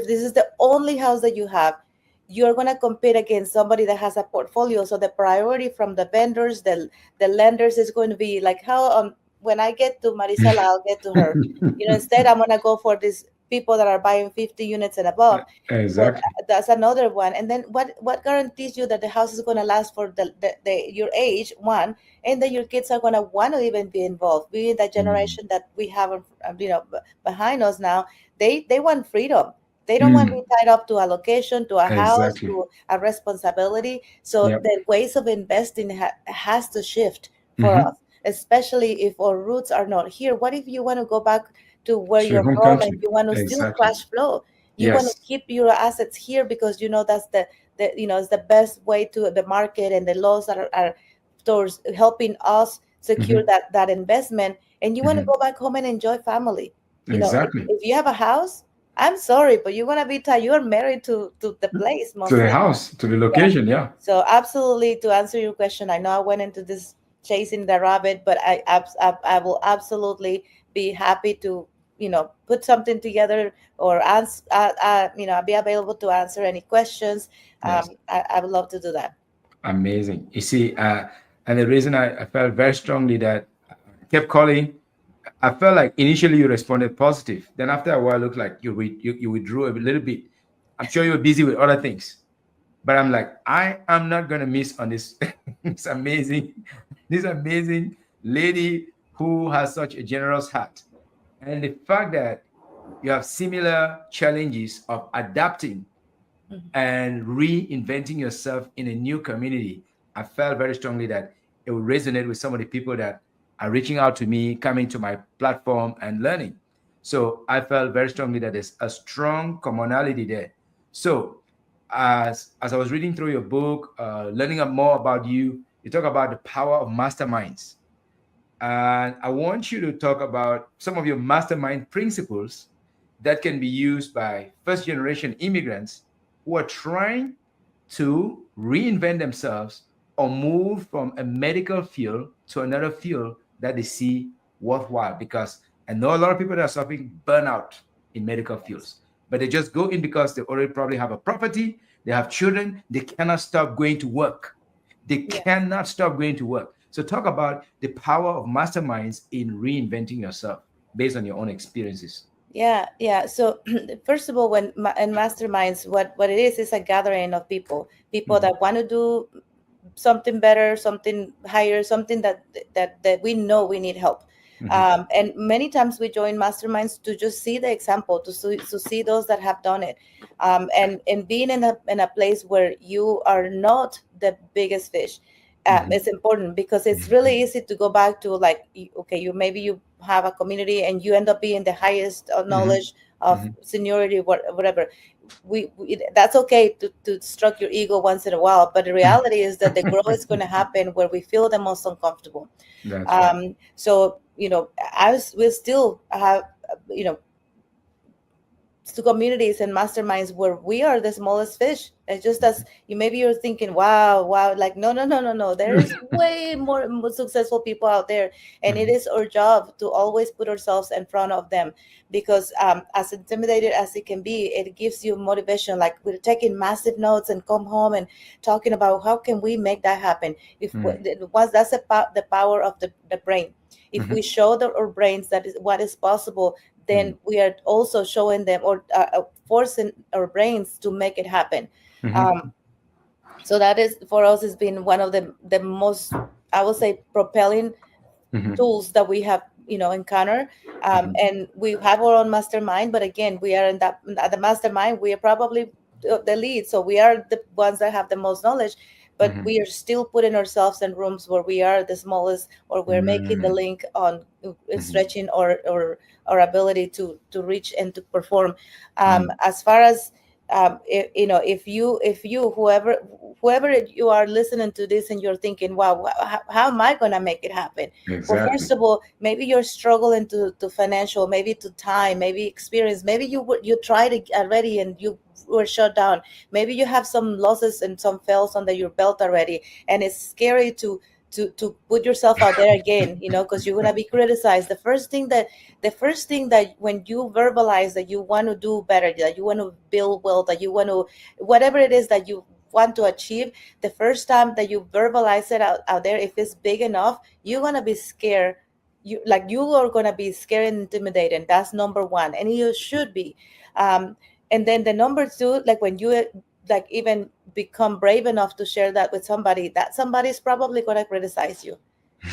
this is the only house that you have, you're going to compete against somebody that has a portfolio. So the priority from the vendors, the lenders, is going to be like, how when I get to Maricela, I'll get to her. Instead, I'm going to go for these people that are buying 50 units and above. So Exactly. that's another one. And then what guarantees you that the house is going to last for your age, one, and then your kids are going to want to even be involved. We, the Mm. generation that we have, behind us now, they want freedom. They don't want to Mm. be tied up to a location, to a house, Exactly. to a responsibility. So Yep. the ways of investing has to shift for Mm-hmm. us, especially if our roots are not here. What if you want to go back to where To your you're home from, and country. you want to still Exactly. cash flow? You want to Yes. keep your assets here because that's it's the best way to the market, and the laws are towards helping us secure Mm-hmm. that investment. And you want to Mm-hmm. go back home and enjoy family. Exactly. If you have a house, I'm sorry, but you're gonna be tied. You're married to the place To most of the the time. house, to the Yeah. location. Yeah. So absolutely, to answer your question, I know I went into this chasing the rabbit, but I will absolutely be happy to put something together, or answer. I'll be available to answer any questions. Yes. I would love to do that. Amazing. You see, and the reason I felt very strongly that I kept calling, I felt like initially you responded positive. Then after a while, it looked like you withdrew a little bit. I'm sure you were busy with other things, but I'm like, I am not gonna miss on this this amazing lady who has such a generous heart, and the fact that you have similar challenges of adapting Mhm. and reinventing yourself in a new community. I felt very strongly that it would resonate with some of the people that are reaching out to me, coming to my platform and learning. So I felt very strongly that there's a strong commonality there. So as I was reading through your book, learning more about you, you talk about the power of masterminds. And I want you to talk about some of your mastermind principles that can be used by first generation immigrants who are trying to reinvent themselves or move from a medical field to another field that they see worthwhile. Because I know a lot of people that are suffering burnout in medical Yes. fields, but they just go in because they already probably have a property, they have children, they cannot stop going to work. They Yeah. cannot stop going to work. So talk about the power of masterminds in reinventing yourself based on your own experiences. Yeah, yeah. So first of all, in masterminds, what it is a gathering of people Mhm. that want to do something better, something higher, something that we know we need help. Mhm. And many times we join masterminds to just see the example, to see those that have done it, and being in a place where you are not the biggest fish. Mhm. It's important because it's Mhm. really easy to go back to, like, okay, maybe you have a community and you end up being the highest Mhm. knowledge of Mhm. seniority, whatever. That's okay to stroke your ego once in a while, but the reality is that the growth is going to happen where we feel the most uncomfortable. That's right. So we still have you know to communities and masterminds where we are the smallest fish. It's just as maybe you're thinking, wow, like, no, no, no, no, no. There's way more successful people out there, and it Mhm. is our job to always put ourselves in front of them, because as intimidated as it can be, it gives you motivation. Like, we're taking massive notes and come home and talking about how can we make that happen. If Mhm. once that's the power of the brain. If Mhm. we show our brains that is what is possible, then Mhm. we are also showing them, or forcing our brains to make it happen. Mhm. Um, So that is for us has been one of the most, I would say, propelling Mm-hmm. tools that we have encounter. Mm-hmm. And we have our own mastermind, but again, we are in that at the mastermind, we are probably the lead, so we are the ones that have the most knowledge, but Mm-hmm. we are still putting ourselves in rooms where we are the smallest, or we're making the Mm-hmm. link on Mm-hmm. stretching or our ability to reach and to perform. Mm-hmm. As far as if you whoever you are listening to this and you're thinking, wow, how am I going to make it happen? Well, Exactly. first of all, maybe you're struggling to financial, maybe to time, maybe experience, maybe you tried it already and you were shut down. Maybe you have some losses and some fails under your belt already, and it's scary to put yourself out there again, because you're gonna be criticized. The first thing that when you verbalize that you want to do better, that you want to build wealth, that you want to, whatever it is that you want to achieve, the first time that you verbalize it out there, if it's big enough, you're gonna be scared. You are gonna be scared and intimidated. That's number one, and you should be. Um, and then the number two, like when you like even become brave enough to share that with somebody, that somebody's probably gonna criticize you.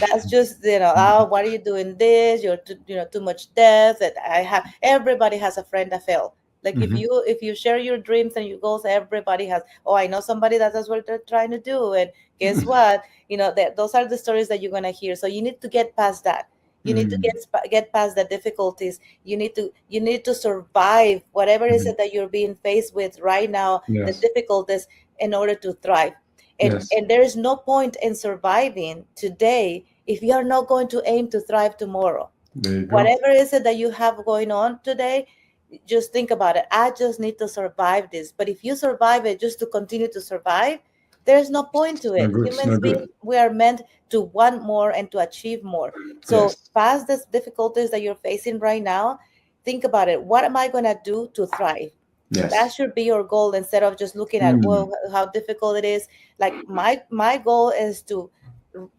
That's just, oh, why are you doing this? You're too, too much debt. That I have. Everybody has a friend that fell. Like if Mm-hmm. you share your dreams and your goals, everybody has. Oh, I know somebody that's what they're trying to do, and guess what? That those are the stories that you're gonna hear. So you need to get past that. You need to Mm-hmm. get past the difficulties. You need to survive whatever is Mm-hmm. it that you're being faced with right now, the Yes. difficulties, in order to thrive. and Yes. and there is no point in surviving today if you are not going to aim to thrive tomorrow. There you go. Whatever is it that you have going on today, just think about it. I just need to survive this. But if you survive it just to continue to survive, there's no point to It's not it. good. It's Humans not being, good. we are meant to want more and to achieve more. So Yes. past these difficulties that you're facing right now, think about it. What am I going to do to thrive? That Yes. should be your goal, instead of just looking at, Mm. well, how difficult it is. Like my goal is to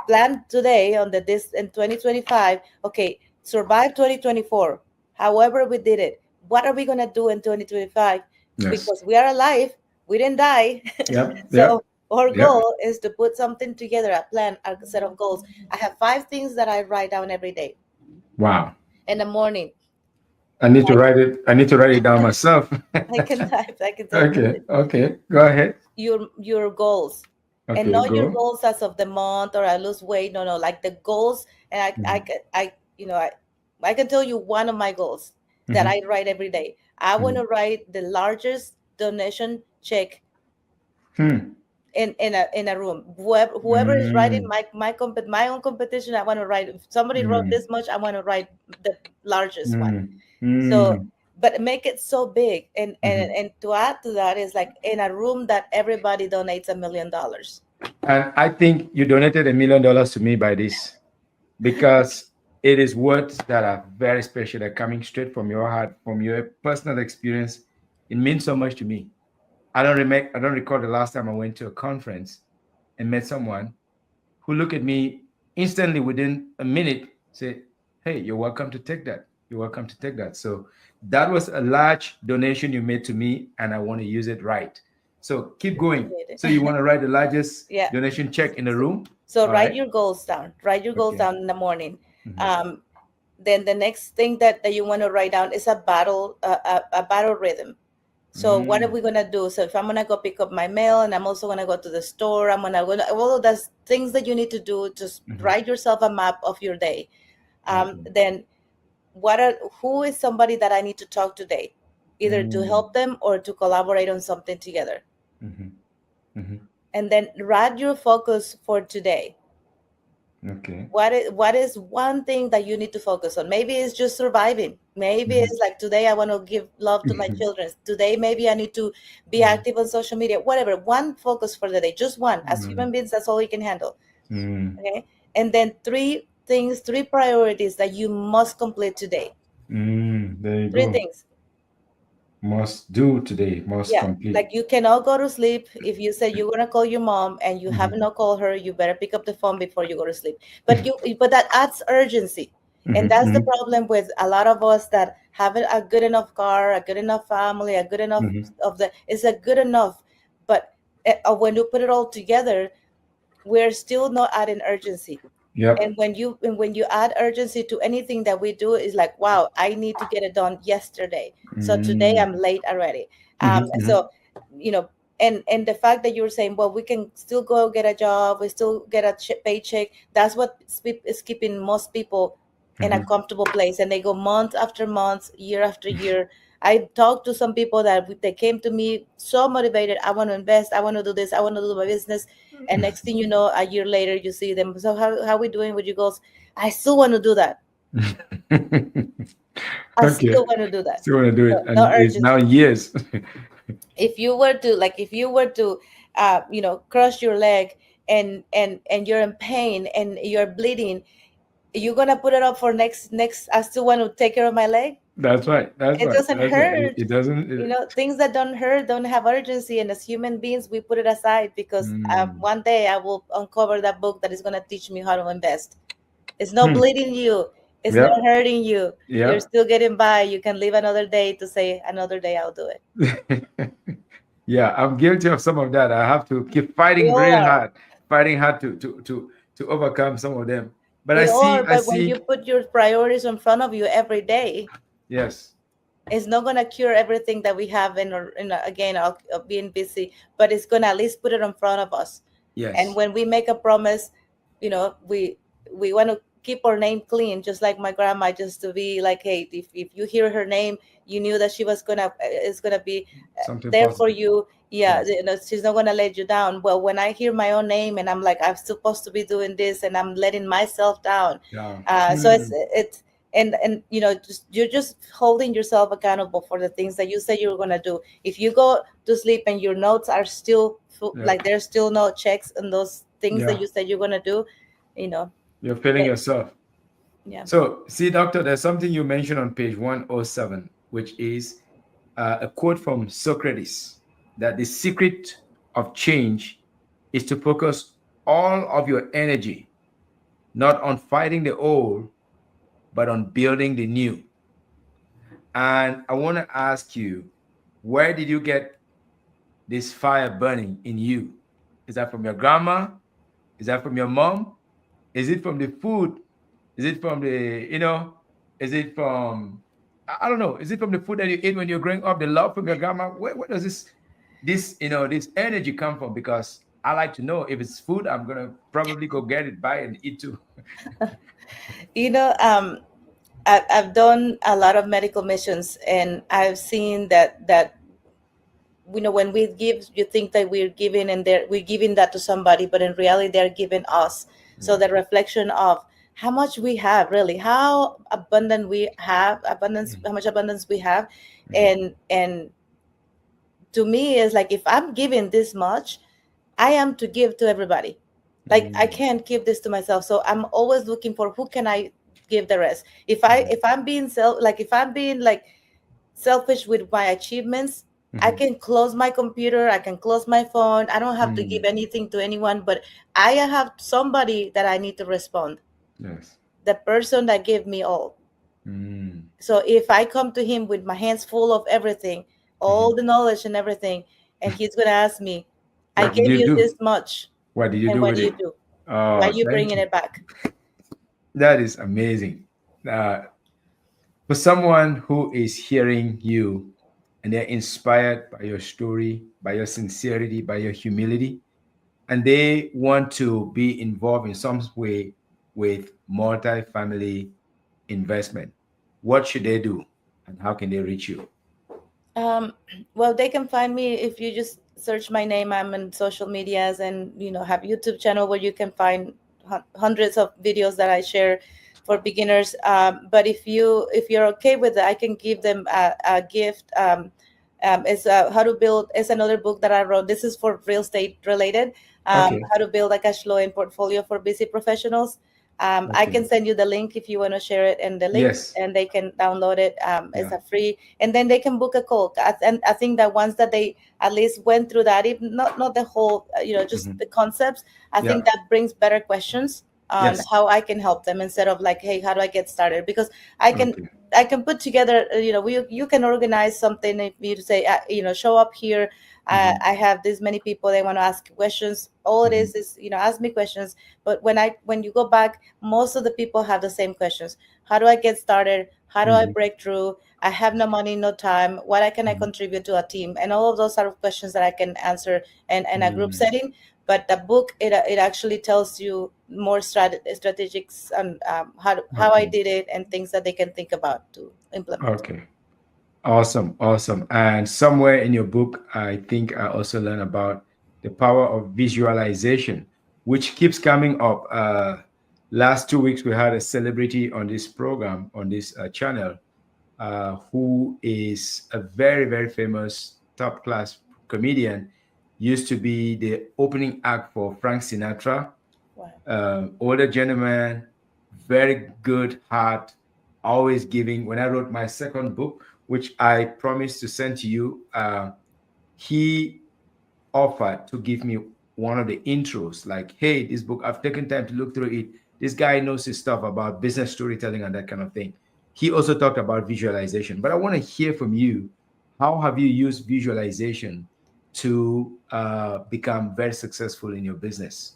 plan today on the this in 2025. Okay, survive 2024, however we did it. What are we going to do in 2025? Yes. Because we are alive, we didn't die. Yep. Yep. So our Yep. goal is to put something together, a plan, a set of goals. I have 5 things that I write down every day Wow. in the morning. I need to write it. I need to write it down myself. I can tell you Okay. Okay. Go ahead. your goals, and Okay. not your Go. goals as of the month, or I lose weight. No, no, like the goals. And Mm-hmm. I can tell you one of my goals that Mm-hmm. I write every day. I want Mm-hmm. to write the largest donation check Hmm. in a room. Whoever is writing Mm. my own competition, I want to write. If somebody wrote Mm. this much, I want to write the largest one. Mm. So, Mm. but make it so big, and and Mhm. and to add to that is like in a room that everybody donates $1 million. And I think you donated $1 million to me by this because it is words that are very special. They're coming straight from your heart, from your personal experience. It means so much to me. I don't recall the last time I went to a conference and met someone who looked at me instantly within a minute, say, "Hey, you're welcome to take that. You're welcome to take that." So that was a large donation you made to me, and I want to use it right. So keep going. Appreciate So you it. want to write the largest Yeah. donation check in the So, room? so All write right. your goals down. Write your goals Okay. down in the morning. Mhm. Um, then the next thing that you want to write down is a battle rhythm. So what are Mm. we gonna do? So if I'm gonna go pick up my mail, and I'm also gonna go to the store, I'm gonna go all of those things that you need to do. Just Mhm. write yourself a map of your day. Okay. Then who is somebody that I need to talk today, either to Mm. help them or to collaborate on something together. Mhm. Mhm. And then write your focus for today. Okay. What is one thing that you need to focus on? Maybe it's just surviving. Maybe Mhm. it's like, today I want to give love to my Mhm. children. Today maybe I need to be Mhm. active on social media. Whatever. One focus for the day. Just one. As human Mm. beings, that's all we can handle. Mm. Okay. And then three priorities that you must complete today. Mm. There you Three go. things. Must do today. Must Yeah, complete. like you cannot go to sleep if you say you're gonna call your mom and you have Mhm. not called her. You better pick up the phone before you go to sleep. But that adds urgency, and Mhm. that's the Mhm. problem with a lot of us that have a good enough car, a good enough family, a good enough Mhm. of the. It's a good enough, but when you put it all together, we're still not adding urgency. Yep. And when you add urgency to anything that we do, is like, wow, I need to get it done yesterday, so today Mm. I'm late already. Mm-hmm. So, you know and the fact that you were saying, well, we can still go get a job, we still get a paycheck, that's what is keeping most people in a Mm-hmm. comfortable place, and they go month after month, year after year. I talked to some people that they came to me so motivated, I want to invest, I want to do this, I want to do my business. And next thing you know, a year later, you see them. So how we doing with you goals? I still want to do that. I Okay. still want to do that. Still want to do So it, no and it's now urgency. years. If you were to crush your leg, and you're in pain and you're bleeding, you're gonna put it up for next. I still want to take care of my leg. That's right. That's It right. doesn't That's right. hurt. It doesn't. Things that don't hurt don't have urgency, and as human beings, we put it aside because Mm. one day I will uncover that book that is going to teach me how to invest. It's not Hmm. bleeding you, it's not Yep. hurting you. You're Yep. still getting by. You can live another day to say, another day I'll do it. Yeah, I'm guilty of some of that. I have to keep We fighting all very are. hard, fighting hard to overcome some of them. But We all are. I But when see. you put your priorities in front of you every day, Yes. it's not going to cure everything that we have again, of being busy, but it's going to at least put it in front of us. And Yes. when we make a promise, we want to keep our name clean, just like my grandma, just to be like, hey, if you hear her name, you knew that she was gonna is gonna be Something there for positive. you. Yeah, Yes. she's not gonna let you down. Well, when I hear my own name and I'm like, I'm supposed to be doing this, and I'm letting myself down. Yeah. So it's Mm. it's and you're just holding yourself accountable for the things that you said you were gonna do. If you go to sleep and your notes are still full, Yeah. like there's still no checks on those things that Yeah. you said you're gonna do, you know, You're feeling eh, yourself. yeah. So, see, doctor, there's something you mentioned on page 107, which is a quote from Socrates, that the secret of change is to focus all of your energy not on fighting the old, but on building the new. And I want to ask you, where did you get this fire burning in you? Is that from your grandma? Is that from your mom? Is it from the food? Is it from is it from, I don't know, is it from the food that you ate when you're growing up, the love from your grandma? Where does this energy come from? Because I like to know if it's food, I'm going to probably go get it, buy it, and eat too. you know um I've done a lot of medical missions, and I've seen that when we give, you think that we're giving, and we're giving that to somebody, but in reality they're giving us. So the reflection of how much we have, really, how abundant we have, abundance, how much abundance we have. And to me, is like, if I'm giving this much, I am to give to everybody. Like, I Mm. can't give this to myself, so I'm always looking for who can I give the rest. Mhm. If I'm being if I'm being like selfish with my achievements, I Mhm. can close my computer, I can close my phone, I don't have to give Mm. anything to anyone, but I have somebody that I need to respond, Yes. the person that gave me all. Mm. So if I come to him with my hands full of everything, all Mhm. the knowledge and everything, and he's going to ask me, I What did gave you you do? this much, What did you and do what with do you it? do? Why are Oh, you thank bringing you. it back? That is amazing. Uh, for someone who is hearing you and they're inspired by your story, by your sincerity, by your humility, and they want to be involved in some way with multi-family investment, what should they do and how can they reach you? Um, well, they can find me if you just search my name. I'm in social medias, and have YouTube channel where you can find hundreds of videos that I share for beginners. But if you're okay with it, I can give them a gift. It's how to build. It's another book that I wrote. This is for real estate related. Okay. How to build a cash flow and portfolio for busy professionals. I Okay. can send you the link if you want to share it, and the link, Yes. and they can download it. It's Yeah. a free, and then they can book a call. And I think that once that they at least went through that, if not the whole, just Mhm. the concepts, I Yeah. think that brings better questions on Yes. how I can help them instead of like, hey, how do I get started? Because I can Okay. I can put together, you can organize something. If you say, show up here, Mm-hmm. I have this many people, they want to ask questions. All it Mm-hmm. is, ask me questions. But when you go back, most of the people have the same questions. How do I get started? How do I Mm-hmm. break through? I have no money, no time. What can I Mm-hmm. contribute to a team? And all of those sort of questions that I can answer in a group Mm-hmm. setting. But the book, it actually tells you more strategics and how I Okay. did it and things that they can think about to implement. Okay. Awesome. Awesome. And somewhere in your book, I think I also learned about the power of visualization, which keeps coming up. Last 2 weeks, we had a celebrity on this program, on this channel, who is a very, very famous top class comedian, used to be the opening act for Frank Sinatra. Wow. Older gentleman, very good heart, always giving. When I wrote my second book, which I promised to send to you, he offered to give me one of the intros, like, hey, this book, I've taken time to look through it. This guy knows his stuff about business storytelling and that kind of thing. He also talked about visualization, but I want to hear from you. How have you used visualization to become very successful in your business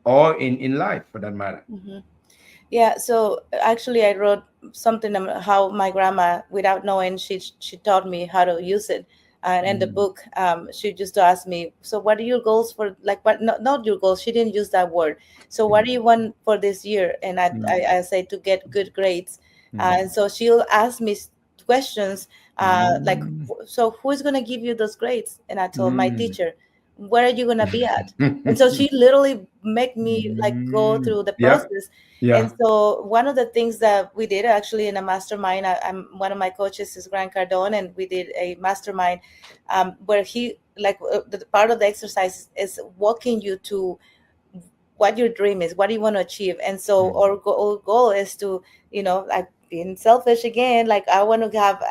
or in life for that matter? Hmm. Yeah, so actually, I wrote something about how my grandma, without knowing, she taught me how to use it. And in the Mm, book, she just asked me, "So, what are your goals for? Like, what? Not your goals. She didn't use that word. So, what do mm, you want for this year?" And mm, I say to get good grades. mm, And so she'll ask me questions, like, mm, "So, who's gonna give you those grades?" And I told my mm. teacher, "Where are you gonna be at?" And so she literally make me like go Mm. through the Yeah, process. And yeah. so one of the things that we did actually in a mastermind, I'm one of my coaches is Grant Cardone, and we did a mastermind where he like the part of the exercise is walking you to what your dream is, what do you want to achieve. And so Mm, our goal is to, like being selfish again, like I want to have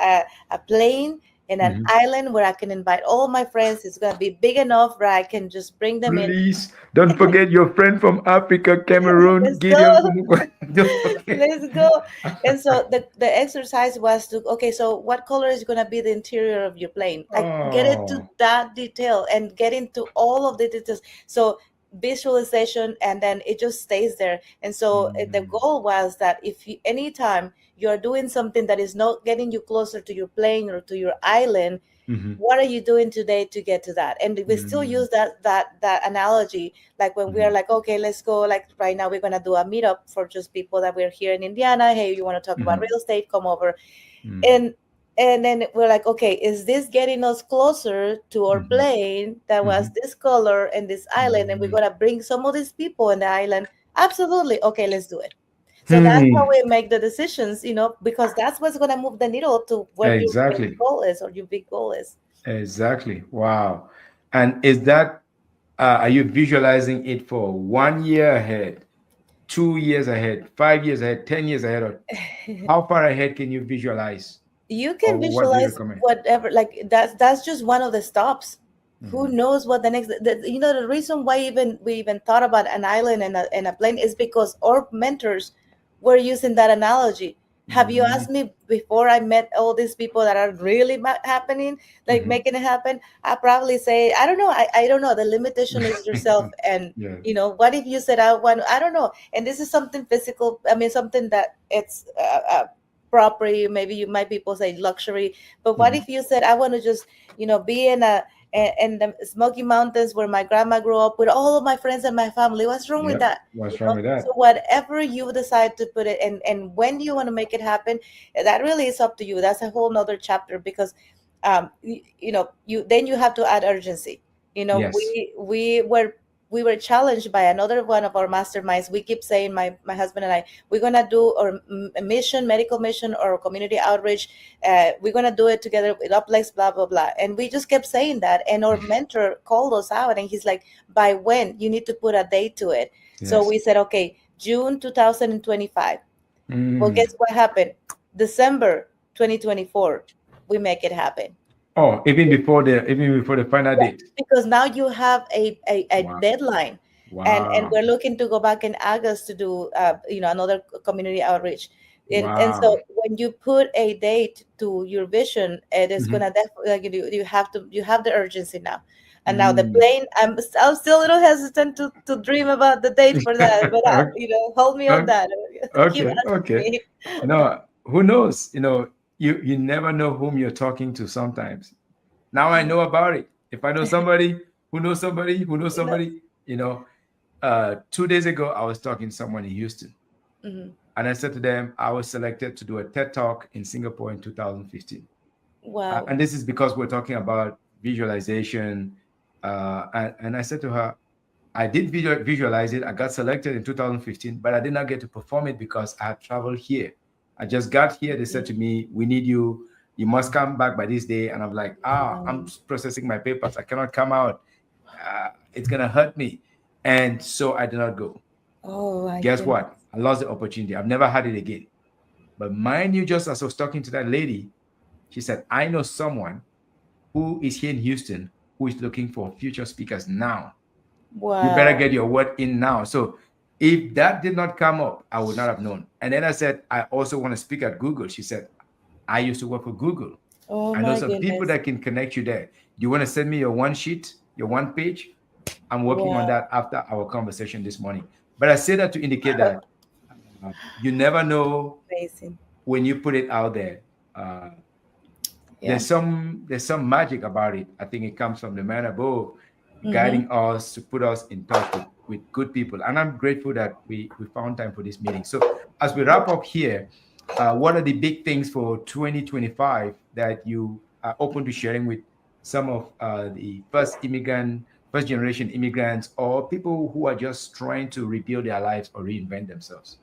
a plane in an mhm. island where I can invite all my friends. It's going to be big enough where I can just bring them in. Please don't forget your friend from Africa, Cameroon, Let's Gideon go. from Uganda. Don't forget. Let's go. And so the exercise was to, okay, so what color is going to be the interior of your plane? Like get it to Oh. that detail and get into all of the details. So visualization, and then it just stays there. And so the Mm, goal was that if you, anytime you're doing something that is not getting you closer to your plane or to your island, mhm, what are you doing today to get to that? And we still mm, use that analogy, like when we are mhm, like, okay, let's go, like right now we're going to do a meetup for just people that we're here in Indiana. Hey, you want to talk about mhm, real estate, come over. mm, And and then we're like, okay, is this getting us closer to our mhm, plane that was mhm, this color and this island, and we're mhm. going to bring some of these people in the island? Absolutely. Okay, let's do it. So that's how Hmm. we make the decisions, because that's what's going to move the needle to what your main Exactly. goal is or your big goal is. Exactly. Wow. And is that, are you visualizing it for 1 year ahead, 2 years ahead, 5 years ahead, 10 years ahead, or how far ahead can you visualize? You Or can what do you visualize recommend? whatever, like that's just one of the stops. Who Mhm, knows what the next, the reason why even we even thought about an island and a plane is because our mentors were using that analogy. Have you mhm, asked me before I met all these people that are really happening, like mhm. making it happen? I probably say, I don't know. I don't know. The limitation is yourself. And Yeah. what if you said, I don't know. And this is something physical. I mean, something that it's property, maybe you might people say luxury. But what Mhm. if you said, I want to just be in the Smoky Mountains where my grandma grew up with all of my friends and my family? What's wrong with Yep. that? What's wrong with So that? whatever you decide to put it, and when you want to make it happen, that really is up to you. That's a whole nother chapter, because you have to add urgency. Yes. We were challenged by another one of our masterminds. We keep saying, my husband and I, we're gonna do our mission, medical mission, or community outreach. We're gonna do it together with Uplex, blah blah blah. And we just kept saying that. And our mentor called us out, and he's like, "By when? You need to put a date to it." So Yes. we said, "Okay, June 2025." Well, Mm. guess what happened? December 2024, we make it happen. Oh, even before the final Yeah, date. because now you have a Wow. deadline. and Wow. we're looking to go back in August to do another community outreach. And Wow. so when you put a date to your vision, it is Mhm. gonna definitely, like, you have the urgency now. And now the Mm. plane, I'm still a little hesitant to dream about the date for that, but hold me on that. Keep Okay, asking okay. me. No, who knows? You never know whom you're talking to sometimes. Now I know about it. If I know somebody who knows somebody who knows You know. somebody, 2 days ago, I was talking to someone in Houston, Mhm. and I said to them, I was selected to do a TED Talk in Singapore in 2015. Wow. And this is because we're talking about visualization. And I said to her, I did visualize it. I got selected in 2015, but I did not get to perform it because I had traveled here. I just got here. They said to Mhm. me, "We need you. You must come back by this day." And I'm like, I'm Um, processing my papers. I cannot come out. It's gonna hurt me. And so I did not go. oh my Guess goodness. what? I lost the opportunity. I've never had it again. But mind you, just as I was talking to that lady, she said, I know someone who is here in Houston who is looking for future speakers now. You better Wow. get your word in now. So if that did not come up, I would not have known. And then I said, I also want to speak at Google. She said, I used to work for Google. Oh I know my some people goodness. that can connect you there. Do you want to send me your one sheet, your one page? I'm working on Wow. that after our conversation this morning. But I say that to indicate that you never know Amazing. when you put it out there. Uh, Yeah. there's some magic about it. I think it comes from the man above Mm-hmm. guiding us to put us in touch with good people. And I'm grateful that we found time for this meeting. So as we wrap up here, what are the big things for 2025 that you are open to sharing with some of the first generation immigrants, or people who are just trying to rebuild their lives or reinvent themselves?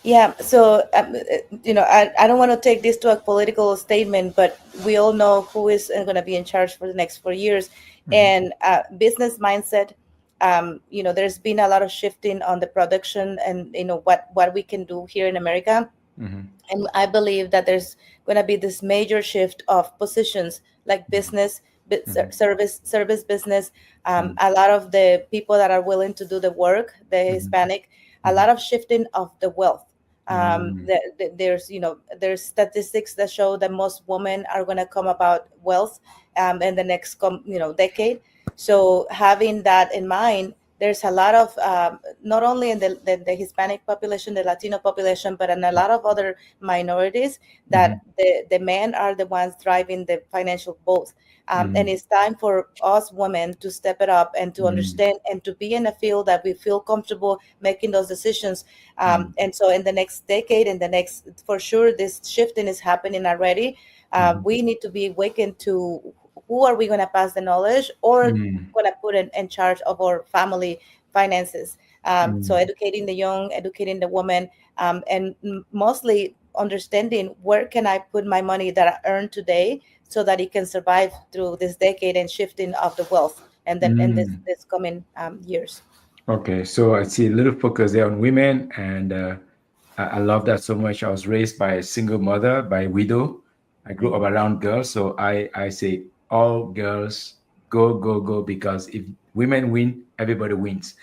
Yeah, so I don't want to take this to a political statement, but we all know who is going to be in charge for the next 4 years, Mhm, and business mindset. There's been a lot of shifting on the production, and what we can do here in America, mhm, and I believe that there's going to be this major shift of positions like mhm, business, mhm, service business. mhm, A lot of the people that are willing to do the work, the mhm, Hispanic, a mhm, lot of shifting of the wealth. mhm, There's statistics that show that most women are going to come about wealth in the next decade. So having that in mind, there's a lot of not only in the Hispanic population, the Latino population, but in a lot of other minorities, mhm, that the men are the ones driving the financial both. And mhm, it's time for us women to step it up and to mhm, understand and to be in a field that we feel comfortable making those decisions. mhm, And so in the next decade, in the next, for sure, this shifting is happening already. mhm, We need to be awakened to who are we going to pass the knowledge, or mhm, going to put in charge of our family finances. So mhm, educating the young, educating the woman, and mostly understanding where can I put my money that I earn today so that it can survive through this decade and shifting of the wealth, and then in this mhm. this coming years. Okay, so I see a little focus there on women, and I love that so much. I was raised by a single mother, by a widow. I grew up Mhm. around girls, so I say all girls go go go, because if women win, everybody wins.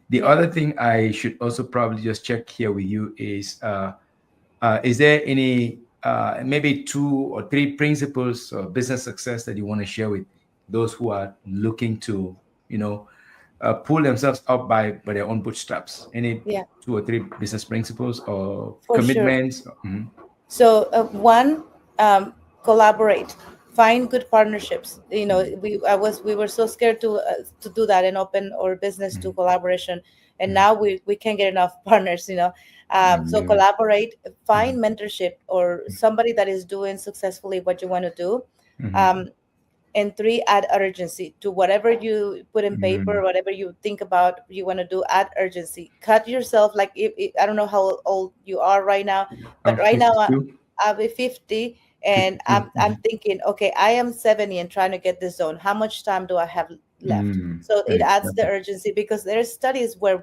The Yeah. other thing I should also probably just check here with you is there any maybe two or three principles of business success that you want to share with those who are looking to, you know, pull themselves up by their own bootstraps? Any Yeah, two or three business principles or for sure. commitments? Mhm, So one, collaborate, find good partnerships. mhm, We were so scared to do that and open our business to mhm, collaboration, and mhm. now we can't get enough partners. So Yeah. collaborate, find Mhm, mentorship or somebody that is doing successfully what you want to do. mhm, Um, and three, add urgency to whatever you put in paper, mhm. whatever you think about you want to do. Add urgency, cut yourself. Like, if I don't know how old you are right now, but I'm right now 52. I'll be 50, and 52. I'm thinking, okay, I am 70 and trying to get this done. How much time do I have left? So it adds the Exactly. urgency, because there's studies where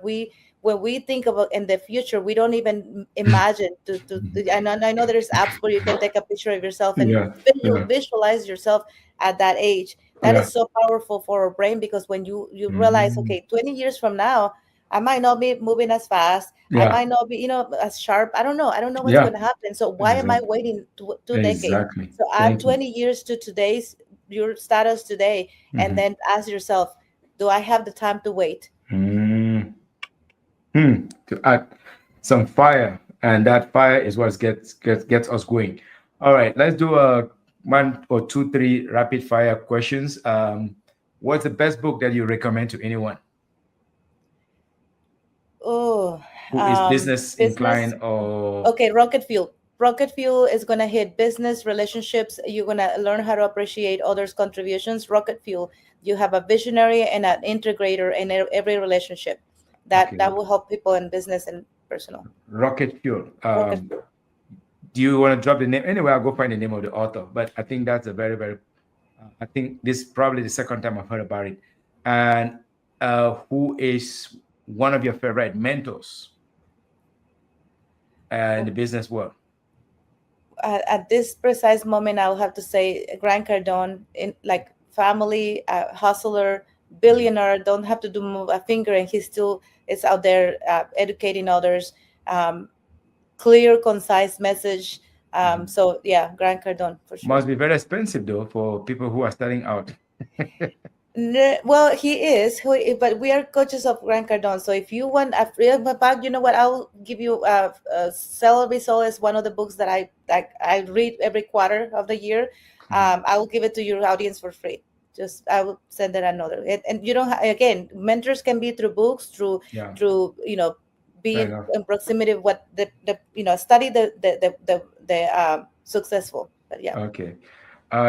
when we think about in the future, we don't even imagine I know there's apps where you can take a picture of yourself and Yeah, yeah, visualize yourself at that age. That yeah. is so powerful for our brain, because when you realize, Mhm, okay, 20 years from now, I might not be moving as fast. I Yeah. might not be, as sharp. I don't know what's Yeah. going to happen. So why am I Exactly. waiting 2 decades? Exactly. So add Thank you. 20 years to today's your status today, and Mhm. then ask yourself, do I have the time to wait? Mm. To add some fire, and that fire is what gets us going. All right, let's do a one or two, three rapid fire questions. What's the best book that you recommend to anyone Oh, who is business business. inclined or Okay, rocket fuel. Rocket fuel is going to hit business relationships. You're going to learn how to appreciate others' contributions. Rocket fuel. You have a visionary and an integrator in every relationship. That okay, that will help people in business and personal. rocket fuel? Rocket fuel. Do you want to drop the name? Anyway, I'll go find the name of the author. But I think that's a very, very. I think this is probably the second time I've heard about it. And who is one of your favorite mentors in the business world? At this precise moment, I will have to say Grant Cardone, in like family, hustler, billionaire, don't have to do move a finger, and he still is out there educating others. Um, Clear, concise message. So yeah, Grant Cardone for sure. Must be very expensive though for people who are starting out. Well, he is, but we are coaches of Grant Cardone. So if you want a free about, you know what, I'll give you Celery Soul is one of the books that I read every quarter of the year. I will give it to your audience for free. Just I will send it another. And you don't again, mentors can be through books, through Yeah, through fair be enough. in proximity of what the study the successful. But yeah, Okay.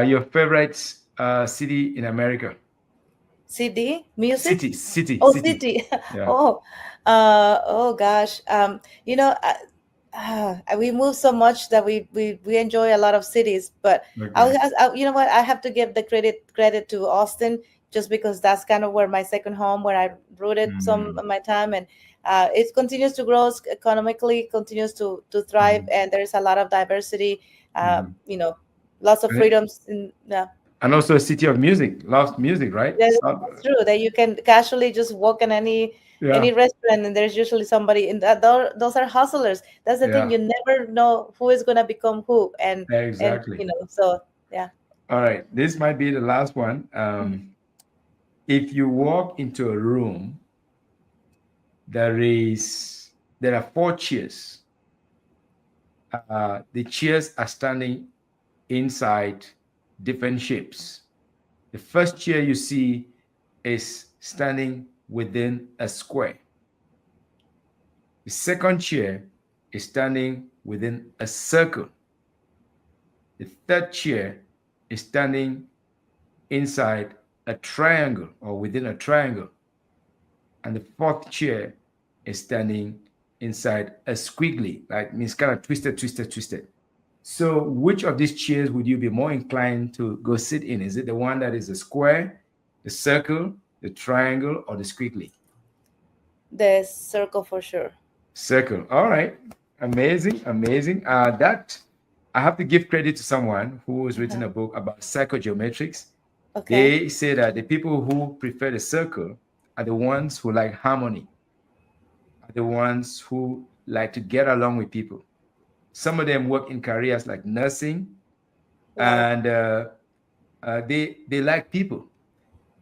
Your favorite city in America? CD music. City, city, Oh, city. city. Yeah. Oh, oh gosh. You know, we move so much that we enjoy a lot of cities. But Okay. you know what? I have to give the credit to Austin, just because that's kind of where my second home, where I rooted some Mm, of my time, and it continues to grow economically, continues to thrive, mm, and there's a lot of diversity. mm. Lots of And, it- freedoms in. and also a city of music, loves music, right? Yeah, So, that's true. That you can casually just walk in any yeah, restaurant, and there's usually somebody in that. Those are hustlers. That's the thing. yeah, You never know who is gonna become who, and exactly. So yeah. All right, this might be the last one. Mhm. If you walk into a room, there is there are four chairs. The chairs are standing inside different shapes. The first chair you see is standing within a square. The second chair is standing within a circle. The third chair is standing inside a triangle or within a triangle. And the fourth chair is standing inside a squiggly, like means kind of twisted, twisted, twisted. So, which of these chairs would you be more inclined to go sit in? Is it the one that is a square, the circle, the triangle, or the squiggly? The circle for sure. Circle. All right. Amazing. Amazing. That I have to give credit to someone who has written Uh-huh. a book about psychogeometrics. Okay. They say that the people who prefer the circle are the ones who like harmony, are the ones who like to get along with people. Some of them work in careers like nursing, Wow. and they like people.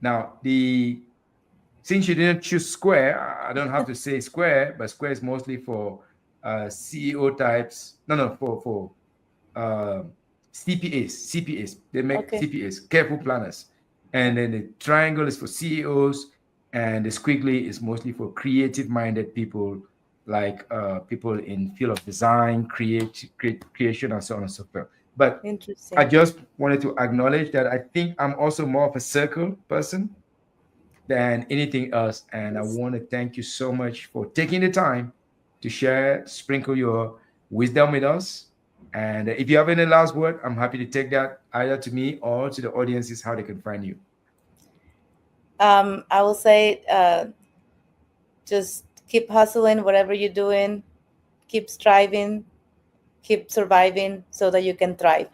Now, the since you didn't choose square, I don't have to say square, but square is mostly for CEO types. No, no, for uh, CPAs. CPAs. They make Okay. CPAs, careful planners. And then the triangle is for CEOs, and the squiggly is mostly for creative-minded people, like people in field of design, creation, and so on and so forth. But I Interesting. just wanted to acknowledge that I think I'm also more of a circle person than anything else. And I Yes. want to thank you so much for taking the time to share, sprinkle your wisdom with us. And if you have any last word, I'm happy to take that either to me or to the audiences how they can find you. I will say, just keep hustling, whatever you're doing. Keep striving. Keep surviving, so that you can thrive.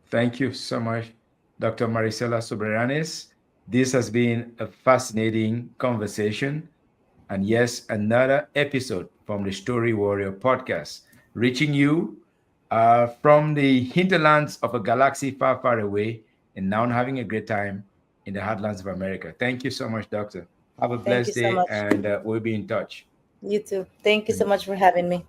Thank you so much, Dr. Maricela Soberanes. This has been a fascinating conversation. and yes, another episode from the Story Warrior podcast, reaching you from the hinterlands of a galaxy far, far away, and now having a great time in the heartlands of America. Thank you so much, Doctor. Have a Thank you blessed so day, much. and we'll be in touch. You too. Thank you so Thank much for having me.